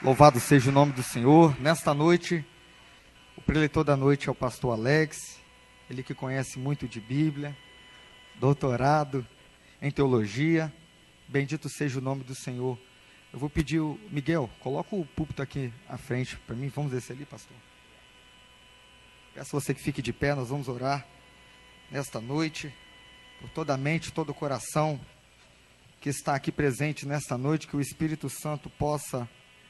Louvado seja o nome do Senhor. Nesta noite, o preletor da noite é o pastor Alex, ele que conhece muito de Bíblia, doutorado em teologia. Bendito seja o nome do Senhor. Eu vou pedir o Miguel, coloca o púlpito aqui à frente para mim. Vamos descer ali, pastor. Peço você que fique de pé, nós vamos orar nesta noite, por toda a mente, todo o coração que está aqui presente nesta noite, que o Espírito Santo possa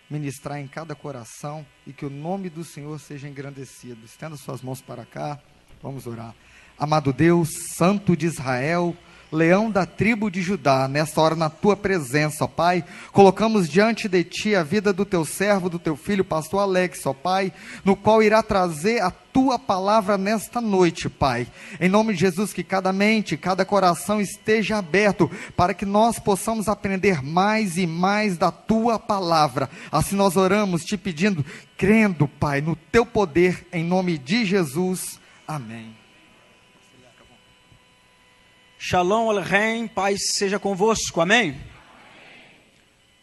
ministrar em cada coração e que o nome do Senhor seja engrandecido. Estenda suas mãos para cá, vamos orar. Amado Deus, Santo de Israel, Leão da tribo de Judá, nesta hora na tua presença, ó Pai, colocamos diante de ti a vida do teu servo, do teu filho, pastor Alex, ó Pai, no qual irá trazer a tua palavra nesta noite, Pai. Em nome de Jesus, que cada mente, cada coração esteja aberto, para que nós possamos aprender mais e mais da tua palavra. Assim nós oramos, te pedindo, crendo, Pai, no teu poder, em nome de Jesus. Amém. Shalom Aleichem, paz seja convosco, amém? Amém.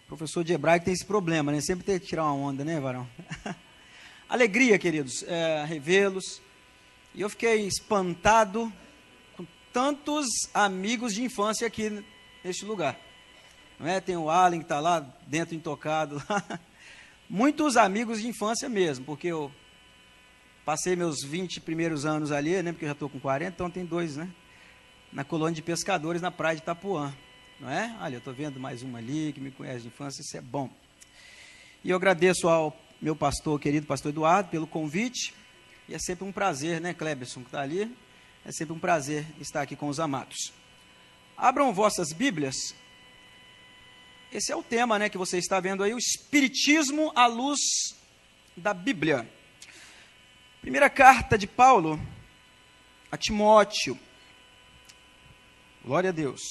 Professor de hebraico tem esse problema, né? Sempre tem que tirar uma onda, né, varão? Alegria, queridos, revê-los. E eu fiquei espantado com tantos amigos de infância aqui neste lugar. Não é? Tem o Allen que está lá dentro, intocado. Muitos amigos de infância mesmo, porque eu passei meus 20 primeiros anos ali, né? Porque eu já estou com 40, então tem 2, né? Na colônia de pescadores na praia de Itapuã, não é? Olha, eu estou vendo mais uma ali, que me conhece de infância, isso é bom. E eu agradeço ao meu pastor, querido pastor Eduardo, pelo convite, e é sempre um prazer, né, Cleberson, que está ali, é sempre um prazer estar aqui com os amados. Abram vossas Bíblias, esse é o tema, né, que você está vendo aí, o Espiritismo à luz da Bíblia. Primeira carta de Paulo a Timóteo. Glória a Deus.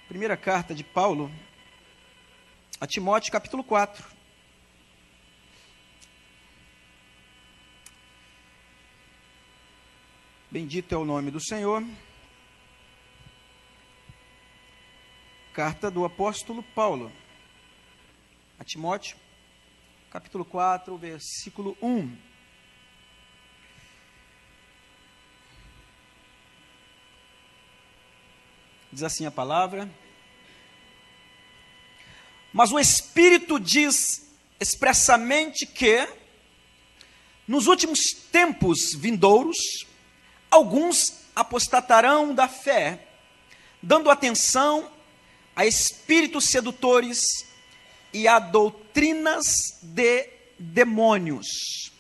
Primeira carta de Paulo a Timóteo, capítulo 4. Bendito é o nome do Senhor. Carta do apóstolo Paulo a Timóteo, capítulo 4, versículo 1. Diz assim a palavra: mas o Espírito diz expressamente que, nos últimos tempos vindouros, alguns apostatarão da fé, dando atenção a espíritos sedutores e a doutrinas de demônios.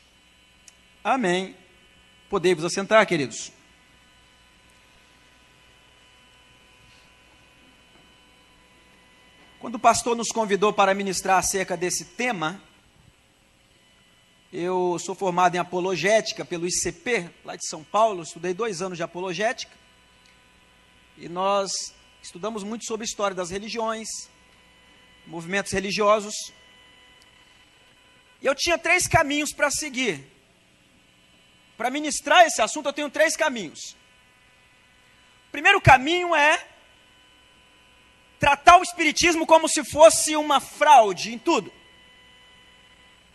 Amém. Podei-vos assentar, queridos. Quando o pastor nos convidou para ministrar acerca desse tema, eu sou formado em apologética pelo ICP, lá de São Paulo, estudei 2 anos de apologética, e nós estudamos muito sobre a história das religiões, movimentos religiosos, e eu tinha 3 caminhos para seguir. Para ministrar esse assunto, eu tenho 3 caminhos. O primeiro caminho é tratar o espiritismo como se fosse uma fraude em tudo.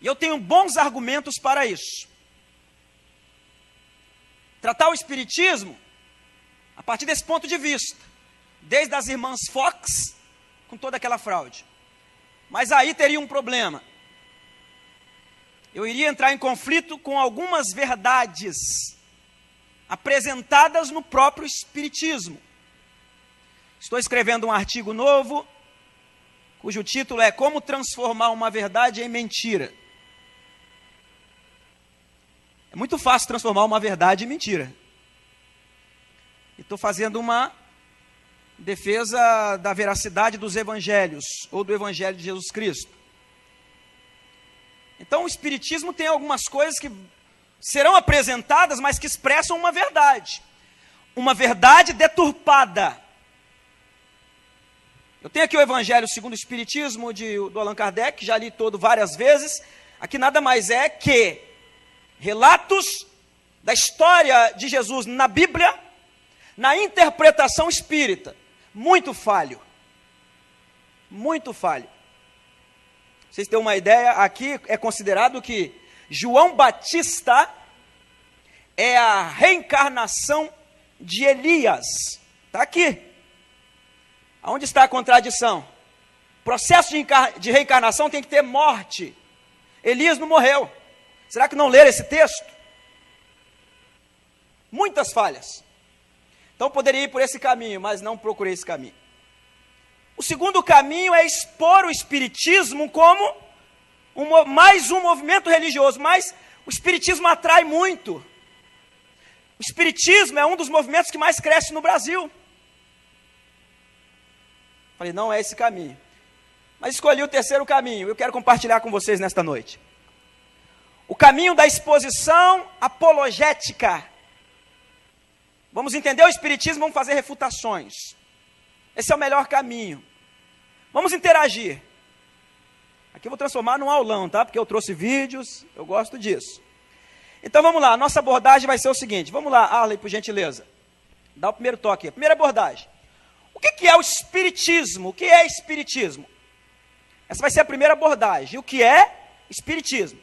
E eu tenho bons argumentos para isso. Tratar o espiritismo a partir desse ponto de vista, desde as irmãs Fox, com toda aquela fraude. Mas aí teria um problema. Eu iria entrar em conflito com algumas verdades apresentadas no próprio espiritismo. Estou escrevendo um artigo novo, cujo título é Como Transformar uma Verdade em Mentira. É muito fácil transformar uma verdade em mentira. E estou fazendo uma defesa da veracidade dos evangelhos, ou do evangelho de Jesus Cristo. Então o espiritismo tem algumas coisas que serão apresentadas, mas que expressam uma verdade deturpada. Eu tenho aqui o Evangelho segundo o Espiritismo do Allan Kardec, já li todo várias vezes. Aqui nada mais é que relatos da história de Jesus na Bíblia, na interpretação espírita. Muito falho. Muito falho. vocês terem uma ideia, aqui é considerado que João Batista é a reencarnação de Elias. Está aqui. Aonde está a contradição? Processo de reencarnação tem que ter morte. Elias não morreu. Será que não leram esse texto? Muitas falhas. Então poderia ir por esse caminho, mas não procurei esse caminho. O segundo caminho é expor o espiritismo como mais um movimento religioso, mas o espiritismo atrai muito. O espiritismo é um dos movimentos que mais cresce no Brasil. Falei, não é esse caminho. Mas escolhi o terceiro caminho, eu quero compartilhar com vocês nesta noite. O caminho da exposição apologética. Vamos entender o espiritismo, vamos fazer refutações. Esse é o melhor caminho. Vamos interagir. Aqui eu vou transformar num aulão, tá? Porque eu trouxe vídeos, eu gosto disso. Então vamos lá, a nossa abordagem vai ser o seguinte. Vamos lá, Arley, por gentileza. Dá o primeiro toque. Primeira abordagem. O que é o espiritismo? O que é espiritismo? Essa vai ser a primeira abordagem. O que é espiritismo?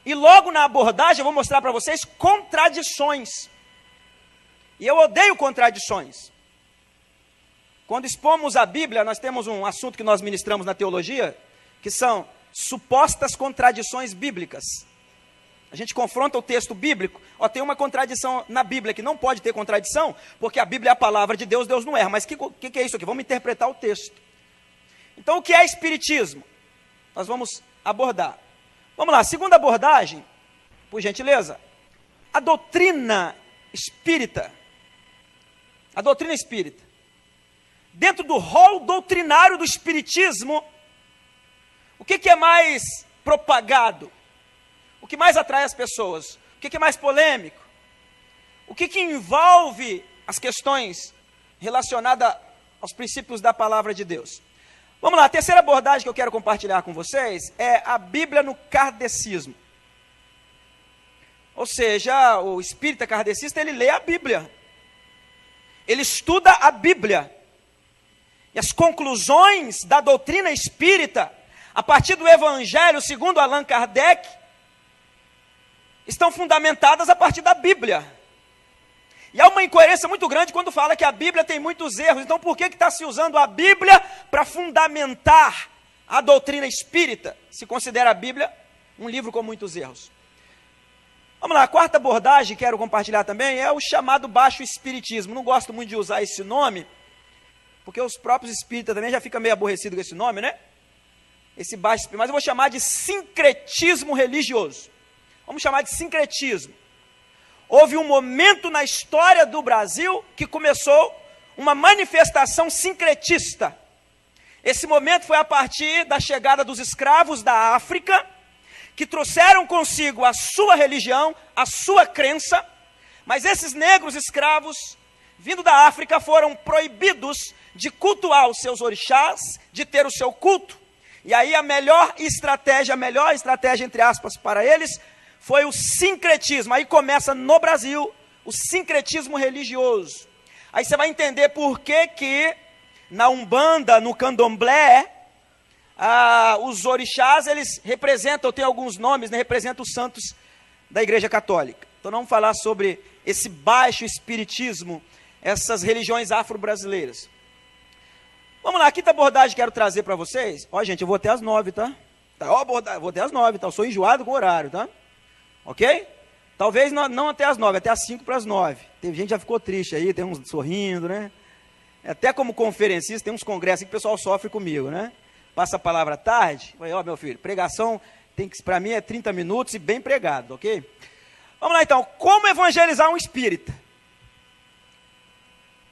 E logo na abordagem eu vou mostrar para vocês contradições. E eu odeio contradições. Quando expomos a Bíblia, nós temos um assunto que nós ministramos na teologia, que são supostas contradições bíblicas. A gente confronta o texto bíblico, tem uma contradição na Bíblia, que não pode ter contradição, porque a Bíblia é a palavra de Deus, Deus não erra. Mas o que é isso aqui? Vamos interpretar o texto. Então, o que é espiritismo? Nós vamos abordar. Vamos lá, segunda abordagem, por gentileza, a doutrina espírita. A doutrina espírita. Dentro do rol doutrinário do espiritismo, o que é mais propagado? O que mais atrai as pessoas? O que é mais polêmico? O que envolve as questões relacionadas aos princípios da palavra de Deus? Vamos lá, a terceira abordagem que eu quero compartilhar com vocês é a Bíblia no kardecismo. Ou seja, o espírita kardecista, ele lê a Bíblia. Ele estuda a Bíblia. E as conclusões da doutrina espírita, a partir do Evangelho segundo Allan Kardec, estão fundamentadas a partir da Bíblia. E há uma incoerência muito grande quando fala que a Bíblia tem muitos erros. Então por que está se usando a Bíblia para fundamentar a doutrina espírita, se considera a Bíblia um livro com muitos erros? Vamos lá, a quarta abordagem que quero compartilhar também é o chamado baixo espiritismo. Não gosto muito de usar esse nome, porque os próprios espíritas também já ficam meio aborrecidos com esse nome, né? Esse baixo espiritismo, mas eu vou chamar de sincretismo religioso. Vamos chamar de sincretismo. Houve um momento na história do Brasil que começou uma manifestação sincretista. Esse momento foi a partir da chegada dos escravos da África, que trouxeram consigo a sua religião, a sua crença, mas esses negros escravos, vindo da África, foram proibidos de cultuar os seus orixás, de ter o seu culto. E aí a melhor estratégia entre aspas para eles, foi o sincretismo. Aí começa no Brasil o sincretismo religioso. Aí você vai entender por que na Umbanda, no Candomblé, os orixás, eles representam, tem alguns nomes, né, representam os santos da Igreja Católica. Então não vamos falar sobre esse baixo espiritismo, essas religiões afro-brasileiras. Vamos lá, a quinta abordagem que quero trazer para vocês. Gente, eu vou até às 9, tá? Vou até às 9, tá? Eu sou enjoado com o horário, tá? Ok? Talvez não até às 9, até às 5 para as 9. Tem gente que já ficou triste aí, tem uns sorrindo, né? Até como conferencista, tem uns congressos que o pessoal sofre comigo, né? Passa a palavra tarde, vai, meu filho, pregação tem que, para mim, é 30 minutos e bem pregado, ok? Vamos lá então, como evangelizar um espírita?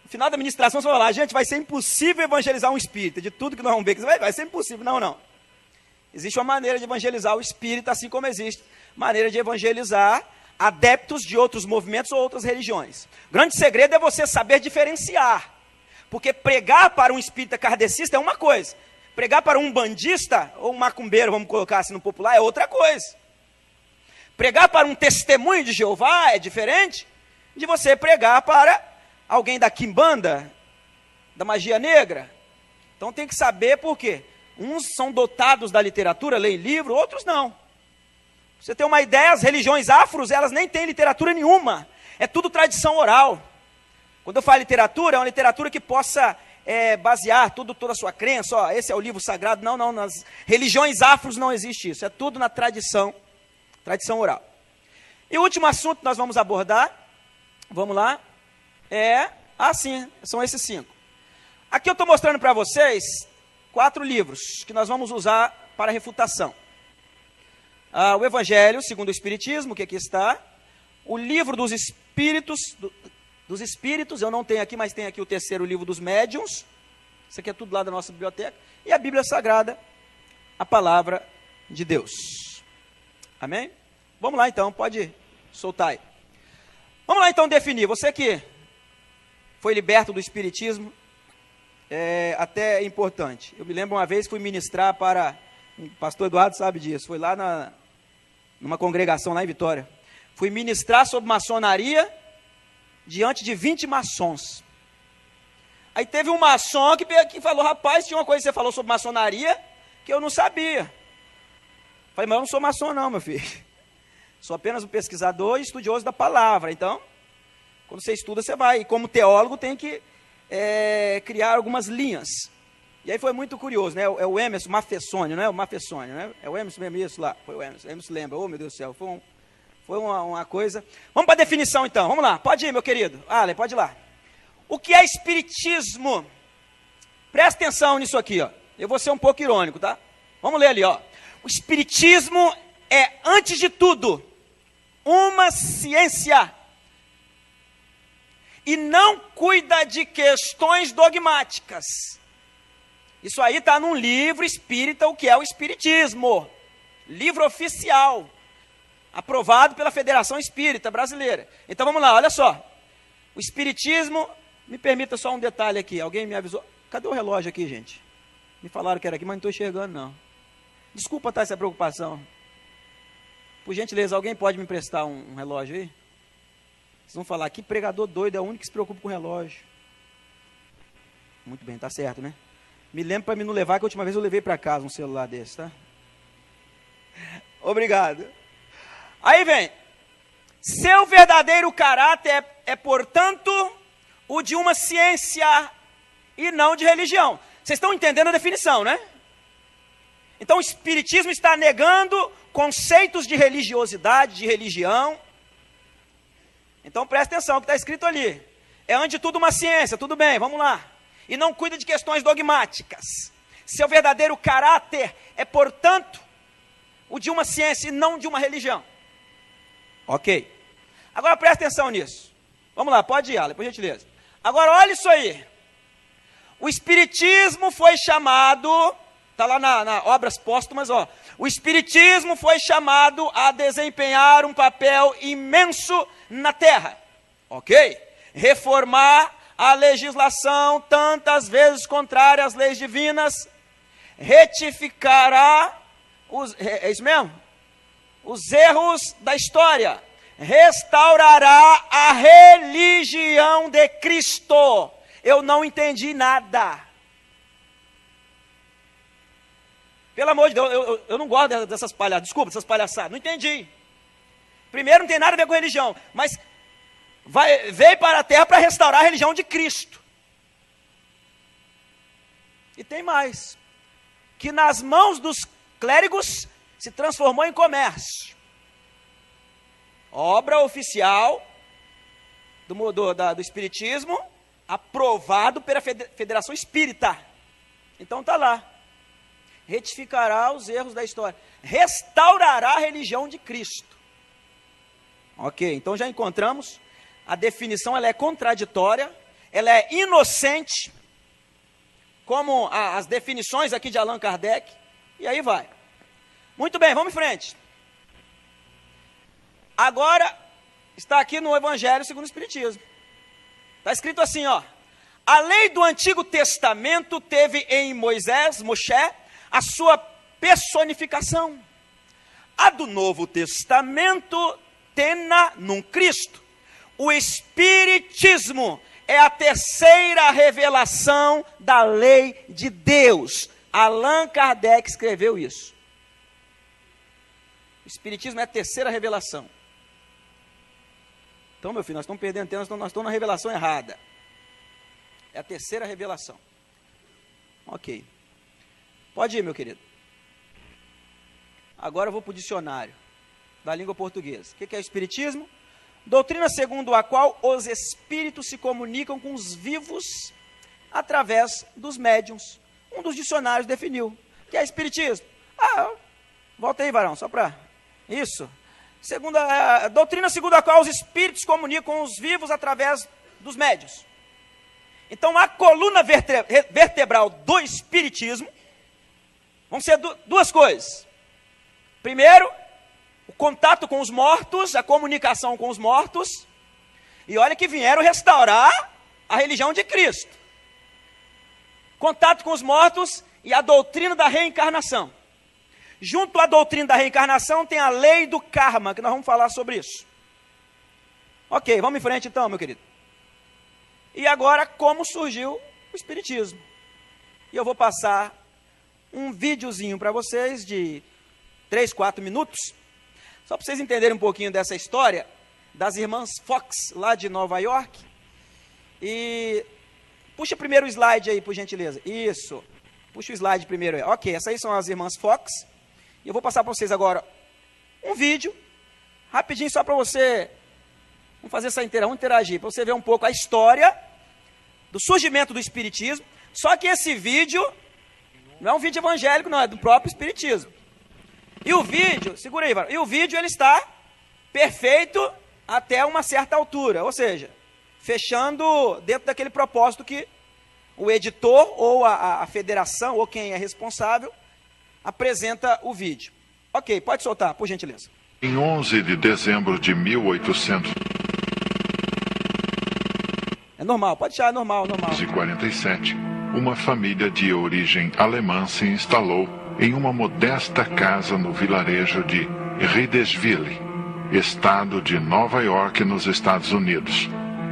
No final da ministração você vai falar, gente, vai ser impossível evangelizar um espírita, de tudo que nós vamos ver, vai ser impossível, não. Existe uma maneira de evangelizar o espírita, assim como existe maneira de evangelizar adeptos de outros movimentos ou outras religiões. O grande segredo é você saber diferenciar, porque pregar para um espírita kardecista é uma coisa, pregar para um bandista, ou um macumbeiro, vamos colocar assim no popular, é outra coisa. Pregar para um testemunho de Jeová é diferente de você pregar para alguém da quimbanda, da magia negra. Então tem que saber por quê. Uns são dotados da literatura, leem livro, outros não. Pra você ter uma ideia, as religiões afros, elas nem têm literatura nenhuma. É tudo tradição oral. Quando eu falo literatura, é uma literatura que possa basear toda a sua crença. Ó, esse é o livro sagrado. Não, nas religiões afros não existe isso. É tudo na tradição oral. E o último assunto que nós vamos abordar, vamos lá, são esses 5. Aqui eu estou mostrando para vocês 4 livros que nós vamos usar para refutação. O Evangelho segundo o Espiritismo, que aqui está. O livro dos Espíritos, eu não tenho aqui, mas tem aqui o terceiro livro dos Médiuns. Isso aqui é tudo lá da nossa biblioteca. E a Bíblia Sagrada, a Palavra de Deus. Amém? Vamos lá então, pode soltar aí. Vamos lá então definir. Você que foi liberto do Espiritismo, até é importante. Eu me lembro uma vez, fui ministrar para, o pastor Eduardo sabe disso, foi lá numa congregação lá em Vitória. Fui ministrar sobre maçonaria diante de 20 maçons. Aí teve um maçom que falou, rapaz, tinha uma coisa que você falou sobre maçonaria que eu não sabia. Falei, mas eu não sou maçom não, meu filho. Sou apenas um pesquisador e estudioso da palavra. Então, quando você estuda, você vai. E como teólogo tem que criar algumas linhas. E aí foi muito curioso, né? É o Emerson Mafessônio, não é? O Mafessônio, né? É o Emerson mesmo, isso lá. Foi o Emerson. O Emerson lembra. Oh, meu Deus do céu. Foi uma coisa. Vamos para a definição, então. Vamos lá. Pode ir, meu querido. Ale, pode ir lá. O que é espiritismo? Presta atenção nisso aqui, ó. Eu vou ser um pouco irônico, tá? Vamos ler ali, ó. O espiritismo é, antes de tudo, uma ciência. E não cuida de questões dogmáticas. Isso aí está num livro espírita, o que é o Espiritismo. Livro oficial. Aprovado pela Federação Espírita Brasileira. Então vamos lá, olha só. O Espiritismo, me permita só um detalhe aqui. Alguém me avisou. Cadê o relógio aqui, gente? Me falaram que era aqui, mas não estou enxergando, não. Desculpa, tá, essa preocupação. Por gentileza, alguém pode me emprestar um relógio aí? Vocês vão falar, que pregador doido, é o único que se preocupa com o relógio. Muito bem, tá certo, né? Me lembra para me não levar, que a última vez eu levei para casa um celular desse, tá? Obrigado. Aí vem. Seu verdadeiro caráter portanto, o de uma ciência e não de religião. Vocês estão entendendo a definição, né? Então o Espiritismo está negando conceitos de religiosidade, de religião. Então presta atenção, o que está escrito ali. É antes de tudo uma ciência, tudo bem, vamos lá. E não cuida de questões dogmáticas. Seu verdadeiro caráter é, portanto, o de uma ciência e não de uma religião. Ok. Agora presta atenção nisso. Vamos lá, pode ir, Ale, por gentileza. Agora olha isso aí. O Espiritismo foi chamado, está lá na Obras Póstumas, ó. O Espiritismo foi chamado a desempenhar um papel imenso na Terra. Ok? Reformar a legislação tantas vezes contrária às leis divinas, retificará é isso mesmo? Os erros da história, restaurará a religião de Cristo. Eu não entendi nada. Pelo amor de Deus, eu não gosto dessas palhaçadas, desculpa, dessas palhaçadas, não entendi. Primeiro, não tem nada a ver com religião, mas veio para a terra para restaurar a religião de Cristo. E tem mais, que nas mãos dos clérigos se transformou em comércio. Obra oficial do Espiritismo, aprovado pela Federação Espírita. Então está lá. Retificará os erros da história. Restaurará a religião de Cristo. Ok, então já encontramos. A definição ela é contraditória, ela é inocente, como as definições aqui de Allan Kardec, e aí vai. Muito bem, vamos em frente. Agora, está aqui no Evangelho segundo o Espiritismo. Está escrito assim, ó. A lei do Antigo Testamento teve em Moisés, Moshe, a sua personificação. A do Novo Testamento tem-na num Cristo. O Espiritismo é a terceira revelação da lei de Deus. Allan Kardec escreveu isso. O Espiritismo é a terceira revelação. Então, meu filho, nós estamos perdendo tempo, nós estamos na revelação errada. É a terceira revelação. Ok. Pode ir, meu querido. Agora eu vou para o dicionário da língua portuguesa. O que é o Espiritismo? Doutrina segundo a qual os espíritos se comunicam com os vivos através dos médiuns. Um dos dicionários definiu. O que é Espiritismo? Volta aí, varão, só para... Isso. Doutrina segundo a qual os espíritos se comunicam com os vivos através dos médiuns. Então, a coluna vertebral do Espiritismo vão ser duas coisas. Primeiro, o contato com os mortos, a comunicação com os mortos. E olha que vieram restaurar a religião de Cristo. Contato com os mortos e a doutrina da reencarnação. Junto à doutrina da reencarnação tem a lei do karma, que nós vamos falar sobre isso. Ok, vamos em frente então, meu querido. E agora, como surgiu o Espiritismo? E eu vou passar um videozinho para vocês de 3, 4 minutos, só para vocês entenderem um pouquinho dessa história das irmãs Fox, lá de Nova York. E puxa primeiro o slide aí, por gentileza. Isso, puxa o slide primeiro aí. Ok, essas aí são as irmãs Fox. E eu vou passar para vocês agora um vídeo, rapidinho só para você, vamos fazer essa interação, interagir, para você ver um pouco a história do surgimento do Espiritismo. Só que esse vídeo não é um vídeo evangélico, não, é do próprio Espiritismo. E o vídeo, segura aí, e o vídeo ele está perfeito até uma certa altura, ou seja, fechando dentro daquele propósito que o editor ou a federação ou quem é responsável apresenta o vídeo. Ok, pode soltar, por gentileza. Em 11 de dezembro de 1800... É normal, pode deixar, é normal. 47, uma família de origem alemã se instalou em uma modesta casa no vilarejo de Riedesville, estado de Nova York, nos Estados Unidos.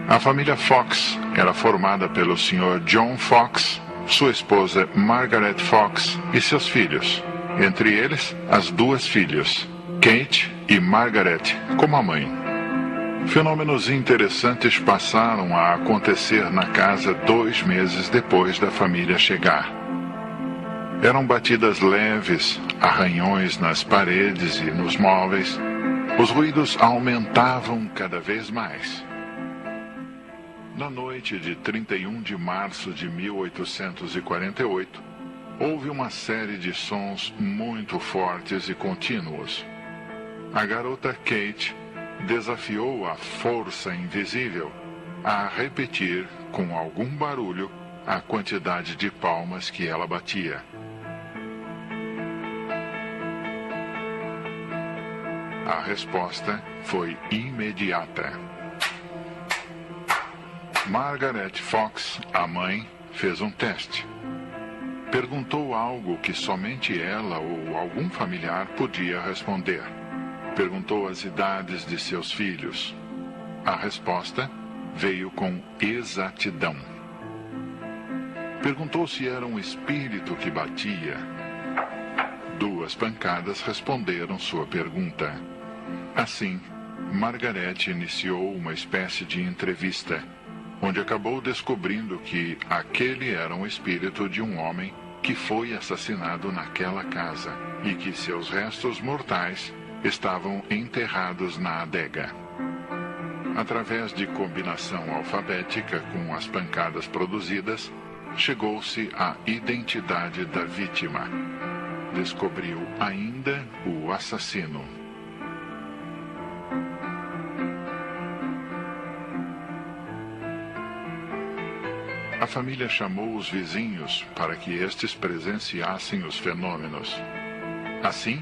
A família Fox era formada pelo Sr. John Fox, sua esposa Margaret Fox e seus filhos, entre eles as duas filhas, Kate e Margaret, como a mãe. Fenômenos interessantes passaram a acontecer na casa 2 meses depois da família chegar. Eram batidas leves, arranhões nas paredes e nos móveis. Os ruídos aumentavam cada vez mais. Na noite de 31 de março de 1848, houve uma série de sons muito fortes e contínuos. A garota Kate desafiou a força invisível a repetir, com algum barulho, a quantidade de palmas que ela batia. A resposta foi imediata. Margaret Fox, a mãe, fez um teste. Perguntou algo que somente ela ou algum familiar podia responder. Perguntou as idades de seus filhos. A resposta veio com exatidão. Perguntou se era um espírito que batia. 2 pancadas responderam sua pergunta. Assim, Margaret iniciou uma espécie de entrevista, onde acabou descobrindo que aquele era um espírito de um homem que foi assassinado naquela casa e que seus restos mortais estavam enterrados na adega. Através de combinação alfabética com as pancadas produzidas, chegou-se à identidade da vítima. Descobriu ainda o assassino. A família chamou os vizinhos para que estes presenciassem os fenômenos. Assim,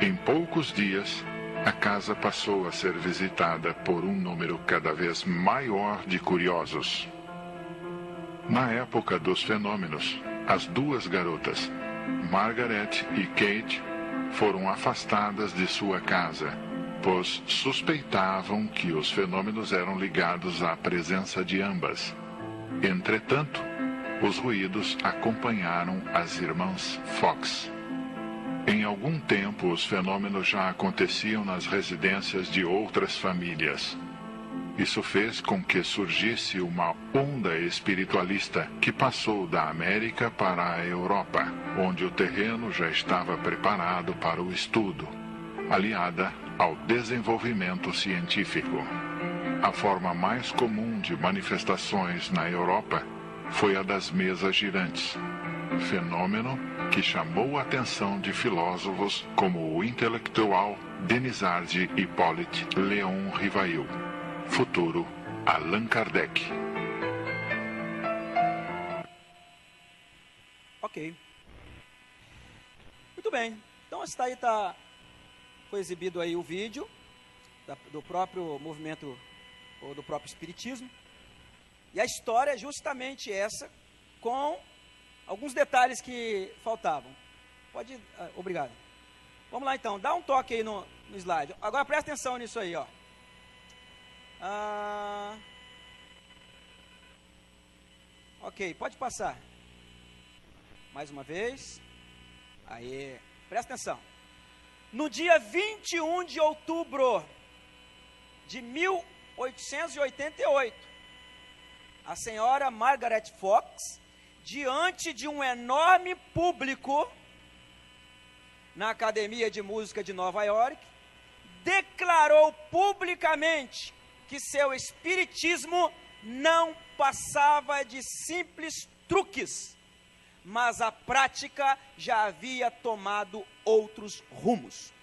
em poucos dias, a casa passou a ser visitada por um número cada vez maior de curiosos. Na época dos fenômenos, as 2 garotas, Margaret e Kate, foram afastadas de sua casa, pois suspeitavam que os fenômenos eram ligados à presença de ambas. Entretanto, Os ruídos acompanharam as irmãs Fox. Em algum tempo, os fenômenos já aconteciam nas residências de outras famílias. Isso fez com que surgisse uma onda espiritualista que passou da América para a Europa, onde o terreno já estava preparado para o estudo, aliada ao desenvolvimento científico. A forma mais comum de manifestações na Europa foi a das mesas girantes, fenômeno que chamou a atenção de filósofos como o intelectual Denisard Hippolyte Léon Rivail, futuro Allan Kardec. Ok. Muito bem. Então, foi exibido aí o vídeo do próprio movimento, ou do próprio espiritismo. E a história é justamente essa, com alguns detalhes que faltavam. Obrigado. Vamos lá então, dá um toque aí no slide. Agora presta atenção nisso aí, ó. Ok, pode passar. Mais uma vez. Aí, presta atenção. No dia 21 de outubro de 1888, a senhora Margaret Fox, diante de um enorme público na Academia de Música de Nova York, declarou publicamente que seu espiritismo não passava de simples truques, mas a prática já havia tomado outros rumos.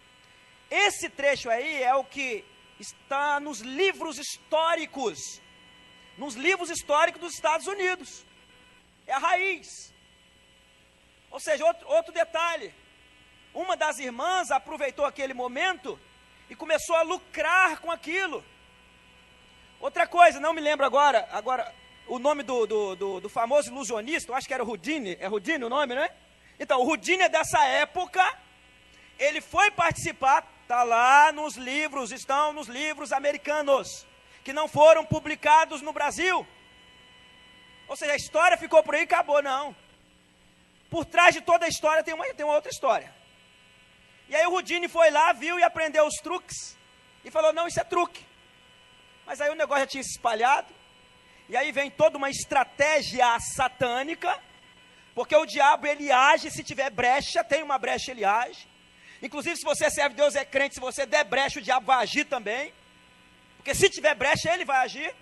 Esse trecho aí é o que está nos livros históricos, dos Estados Unidos. É a raiz. Ou seja, outro detalhe, uma das irmãs aproveitou aquele momento e começou a lucrar com aquilo. Outra coisa, não me lembro agora o nome do famoso ilusionista, eu acho que era Houdini, é Houdini o nome, né? Então, o Houdini é dessa época, ele foi participar, está lá nos livros, estão nos livros americanos, que não foram publicados no Brasil. Ou seja, a história ficou por aí e acabou, não. Por trás de toda a história tem uma outra história. E aí o Houdini foi lá, viu e aprendeu os truques, e falou, não, isso é truque. Mas aí o negócio já tinha se espalhado, e aí vem toda uma estratégia satânica, porque o diabo ele age se tiver brecha, tem uma brecha ele age. Inclusive se você serve Deus, é crente, se você der brecha o diabo vai agir também, porque se tiver brecha ele vai agir.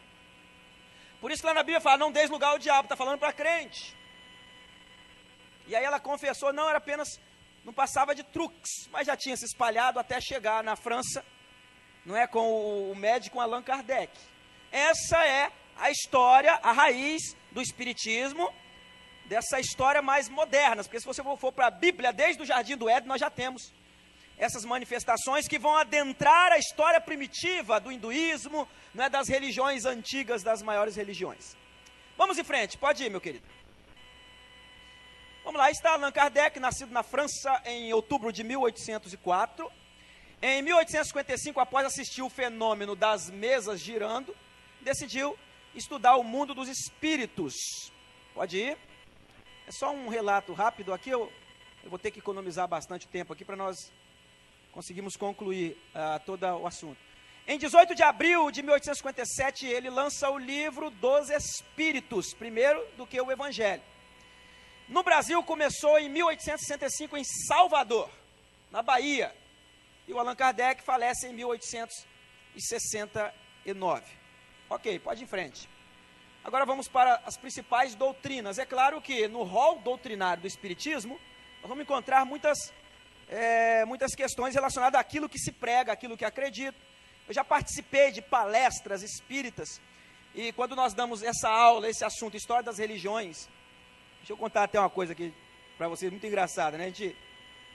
Por isso que lá na Bíblia fala, não deis lugar ao diabo, está falando para crente. E aí ela confessou, não, era apenas, não passava de truques, mas já tinha se espalhado até chegar na França, não é, com o médico Allan Kardec. Essa é a história, a raiz do espiritismo, dessa história mais moderna, porque se você for para a Bíblia, desde o Jardim do Éden, nós já temos essas manifestações que vão adentrar a história primitiva do hinduísmo, não é, das religiões antigas, das maiores religiões. Vamos em frente, pode ir, meu querido. Vamos lá, está Allan Kardec, nascido na França em outubro de 1804. Em 1855, após assistir o fenômeno das mesas girando, decidiu estudar o mundo dos espíritos. Pode ir. É só um relato rápido aqui, eu vou ter que economizar bastante tempo aqui para nós conseguirmos concluir todo o assunto. Em 18 de abril de 1857, ele lança o livro dos Espíritos, primeiro do que o Evangelho. No Brasil, começou em 1865 em Salvador, na Bahia, e o Allan Kardec falece em 1869. Ok, pode ir em frente. Agora vamos para as principais doutrinas. É claro que no rol doutrinário do Espiritismo, nós vamos encontrar muitas questões relacionadas àquilo que se prega, àquilo que acredita. Eu já participei de palestras espíritas, e quando nós damos essa aula, esse assunto, História das Religiões, deixa eu contar até uma coisa aqui para vocês, muito engraçada, né?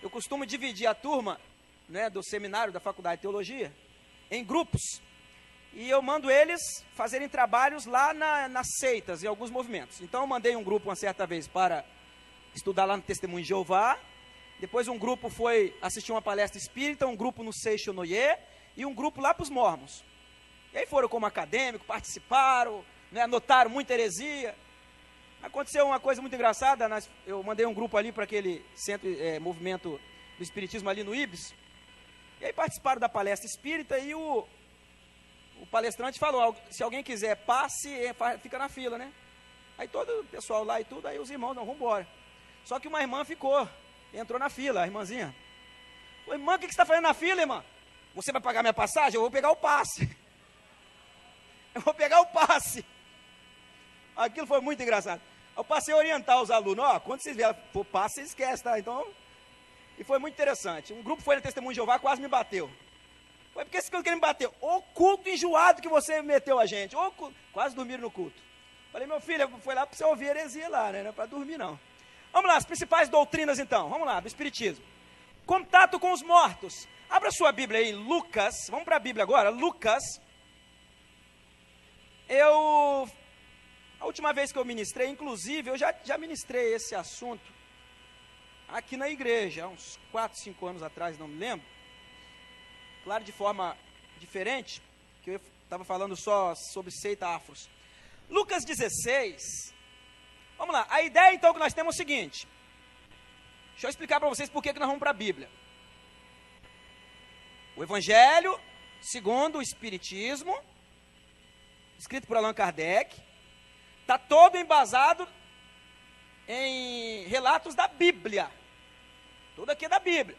Eu costumo dividir a turma, né, do seminário da Faculdade de Teologia em grupos, e eu mando eles fazerem trabalhos lá nas seitas, em alguns movimentos. Então eu mandei um grupo uma certa vez para estudar lá no Testemunho de Jeová, depois um grupo foi assistir uma palestra espírita, um grupo no Seixo Noye, e um grupo lá para os mormons. E aí foram como acadêmico, participaram, né, anotaram muita heresia. Aconteceu uma coisa muito engraçada, eu mandei um grupo ali para aquele centro, movimento do espiritismo ali no Ibis, e aí participaram da palestra espírita e o palestrante falou, se alguém quiser passe, fica na fila, né? Aí todo o pessoal lá e tudo, aí os irmãos, não, vamos embora. Só que uma irmã entrou na fila, a irmãzinha. Ô, irmã, o que você está fazendo na fila, irmã? Você vai pagar minha passagem? Eu vou pegar o passe. Eu vou pegar o passe. Aquilo foi muito engraçado. Eu passei a orientar os alunos, quando vocês vierem for passe, vocês esquecem, tá? Então, e foi muito interessante. Um grupo foi na Testemunho de Jeová, quase me bateu. Foi porque esse que me bateu. O culto enjoado que você meteu a gente. Quase dormiram no culto. Falei, meu filho, foi lá para você ouvir heresia lá, né? Não é para dormir, não. Vamos lá, as principais doutrinas, então. Vamos lá, do Espiritismo. Contato com os mortos. Abra sua Bíblia aí, Lucas. Vamos para a Bíblia agora. Lucas. A última vez que eu ministrei, inclusive, eu já ministrei esse assunto aqui na igreja, há uns 4, 5 anos atrás, não me lembro. Claro, de forma diferente, que eu estava falando só sobre seita afros. Lucas 16, vamos lá, a ideia então que nós temos é o seguinte, deixa eu explicar para vocês por que nós vamos para a Bíblia. O Evangelho, segundo o Espiritismo, escrito por Allan Kardec, está todo embasado em relatos da Bíblia, tudo aqui é da Bíblia.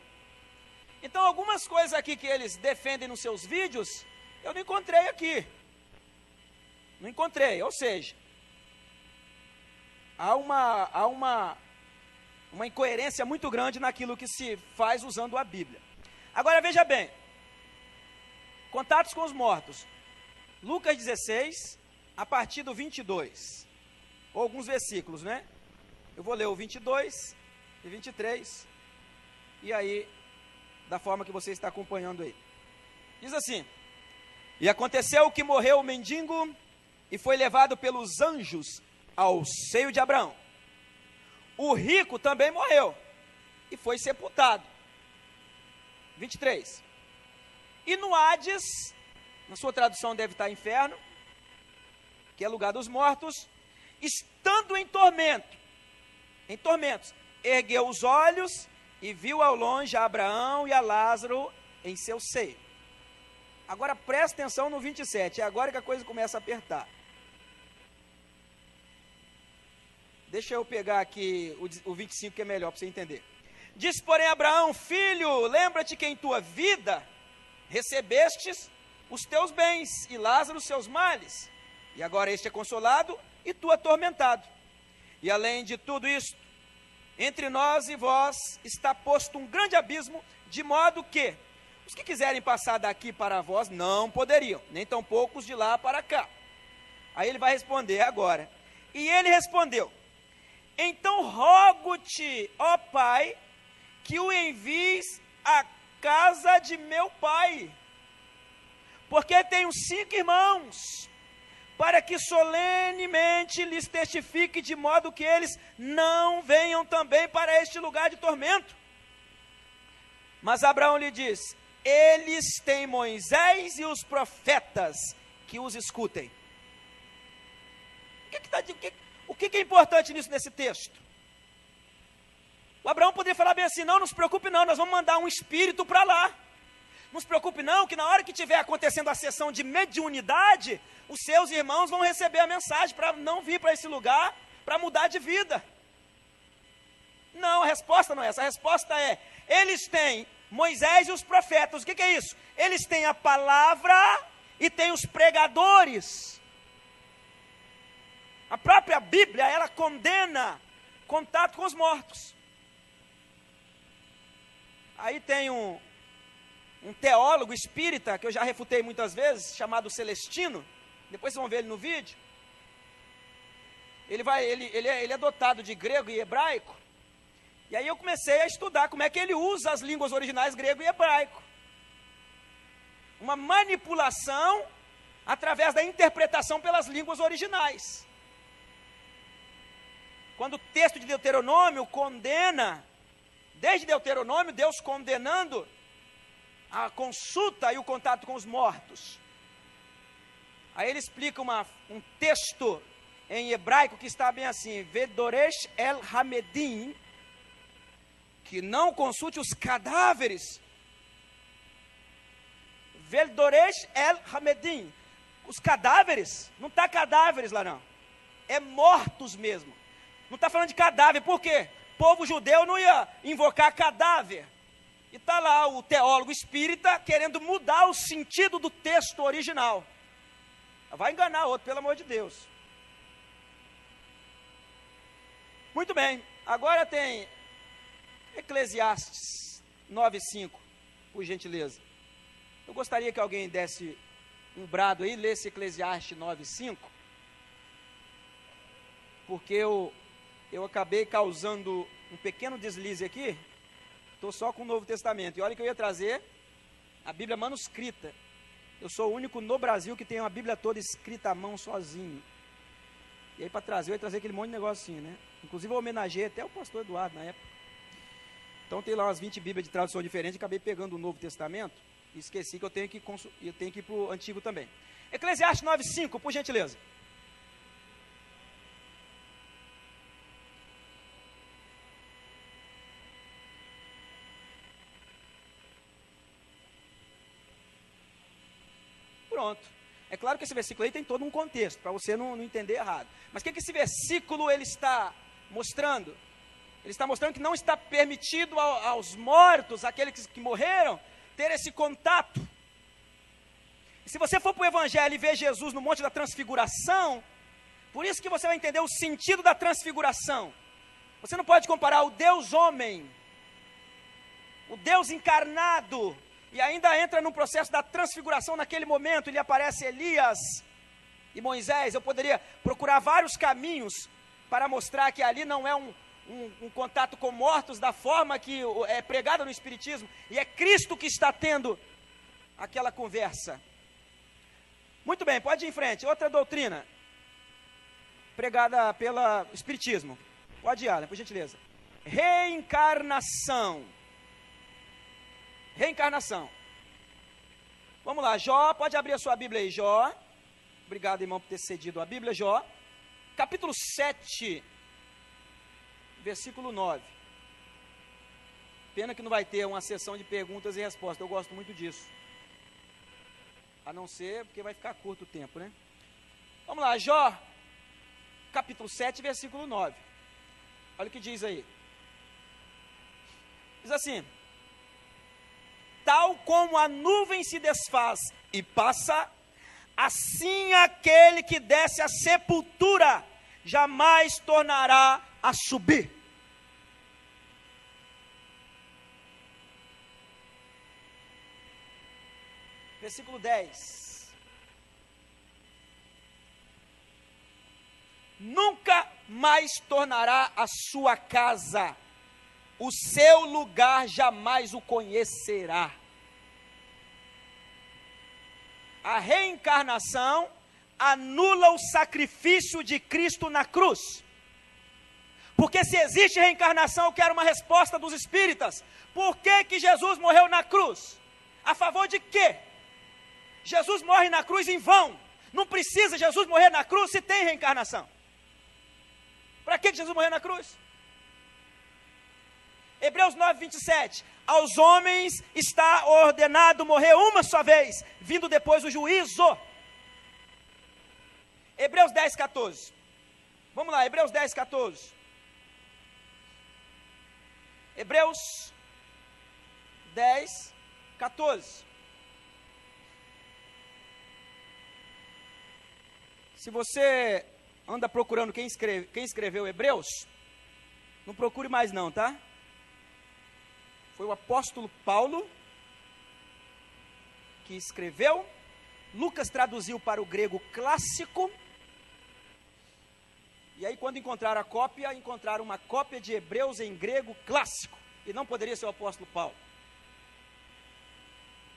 Então algumas coisas aqui que eles defendem nos seus vídeos, eu não encontrei aqui. Não encontrei, ou seja, há uma incoerência muito grande naquilo que se faz usando a Bíblia. Agora veja bem, contatos com os mortos, Lucas 16, a partir do 22, ou alguns versículos, né? Eu vou ler o 22 e 23, e aí, da forma que você está acompanhando aí. Diz assim, e aconteceu que morreu o mendigo, e foi levado pelos anjos ao seio de Abraão. O rico também morreu, e foi sepultado. 23. E no Hades, na sua tradução deve estar inferno, que é lugar dos mortos, estando em tormentos, ergueu os olhos e viu ao longe a Abraão e a Lázaro em seu seio. Agora presta atenção no 27, é agora que a coisa começa a apertar. Deixa eu pegar aqui o 25 que é melhor para você entender. Diz, porém, Abraão, filho, lembra-te que em tua vida recebestes os teus bens e Lázaro os seus males. E agora este é consolado e tu atormentado. E além de tudo isto, entre nós e vós está posto um grande abismo, de modo que os que quiserem passar daqui para vós não poderiam, nem tampouco os de lá para cá. Aí ele vai responder agora. E ele respondeu, então rogo-te, ó Pai, que o envies à casa de meu pai, porque tenho 5 irmãos, para que solenemente lhes testifique, de modo que eles não venham também para este lugar de tormento. Mas Abraão lhe diz, eles têm Moisés e os profetas, que os escutem. O que é importante nesse texto? O Abraão poderia falar bem assim, não se preocupe não, nós vamos mandar um espírito para lá. Não se preocupe não, que na hora que estiver acontecendo a sessão de mediunidade, os seus irmãos vão receber a mensagem para não vir para esse lugar, para mudar de vida. Não, a resposta não é essa, a resposta é, eles têm Moisés e os profetas. O que é isso? Eles têm a palavra e têm os pregadores. A própria Bíblia, ela condena contato com os mortos. Aí tem um teólogo espírita, que eu já refutei muitas vezes, chamado Celestino, depois vocês vão ver ele no vídeo. Ele é dotado de grego e hebraico, e aí eu comecei a estudar como é que ele usa as línguas originais grego e hebraico. Uma manipulação através da interpretação pelas línguas originais. Quando o texto de Deuteronômio condena, desde Deuteronômio, Deus condenando a consulta e o contato com os mortos. Aí ele explica um texto em hebraico que está bem assim, Vedoresh el Hamedim, que não consulte os cadáveres. Vedoresh el Hamedim, os cadáveres, não está cadáveres lá não, é mortos mesmo, não está falando de cadáver, por quê? O povo judeu não ia invocar cadáver, e está lá o teólogo espírita querendo mudar o sentido do texto original, vai enganar outro, pelo amor de Deus. Muito bem, agora tem Eclesiastes 9:5, por gentileza. Eu gostaria que alguém desse um brado aí, lesse Eclesiastes 9:5, porque eu acabei causando um pequeno deslize aqui, estou só com o Novo Testamento, e olha que eu ia trazer a Bíblia manuscrita. Eu sou o único no Brasil que tem uma Bíblia toda escrita à mão sozinho. E aí para trazer, eu ia trazer aquele monte de negocinho, né? Inclusive eu homenageei até o pastor Eduardo na época. Então tem lá umas 20 Bíblias de tradução diferente, acabei pegando o Novo Testamento e esqueci que eu tenho que ir para o Antigo também. Eclesiastes 9:5, por gentileza. Pronto. É claro que esse versículo aí tem todo um contexto, para você não entender errado. Mas o que esse versículo ele está mostrando? Ele está mostrando que não está permitido aos mortos, aqueles que morreram, ter esse contato. E se você for para o Evangelho e ver Jesus no Monte da Transfiguração, por isso que você vai entender o sentido da transfiguração. Você não pode comparar o Deus homem, o Deus encarnado, e ainda entra no processo da transfiguração naquele momento, ele aparece Elias e Moisés. Eu poderia procurar vários caminhos para mostrar que ali não é um contato com mortos da forma que é pregada no Espiritismo, e é Cristo que está tendo aquela conversa. Muito bem, pode ir em frente. Outra doutrina pregada pelo Espiritismo. Pode ir, Alan, por gentileza. Reencarnação. Reencarnação. Vamos lá, Jó, pode abrir a sua Bíblia aí, Jó. Obrigado, irmão, por ter cedido a Bíblia, Jó. Capítulo 7, versículo 9. Pena que não vai ter uma sessão de perguntas e respostas, eu gosto muito disso. A não ser porque vai ficar curto o tempo, né? Vamos lá, Jó, capítulo 7, versículo 9. Olha o que diz aí. Diz assim: tal como a nuvem se desfaz e passa, assim aquele que desce à sepultura jamais tornará a subir. Versículo 10. Nunca mais tornará a sua casa, o seu lugar jamais o conhecerá. A reencarnação anula o sacrifício de Cristo na cruz. Porque se existe reencarnação, eu quero uma resposta dos espíritas. Por que Jesus morreu na cruz? A favor de quê? Jesus morre na cruz em vão. Não precisa Jesus morrer na cruz se tem reencarnação. Para que Jesus morreu na cruz? Hebreus 9, 27. Aos homens está ordenado morrer uma só vez, vindo depois o juízo. Hebreus 10, 14. Vamos lá, Hebreus 10, 14. Hebreus 10, 14. Se você anda procurando quem escreveu Hebreus, não procure mais não, tá? Foi o apóstolo Paulo que escreveu. Lucas traduziu para o grego clássico. E aí quando encontraram a cópia, encontraram uma cópia de Hebreus em grego clássico. E não poderia ser o apóstolo Paulo.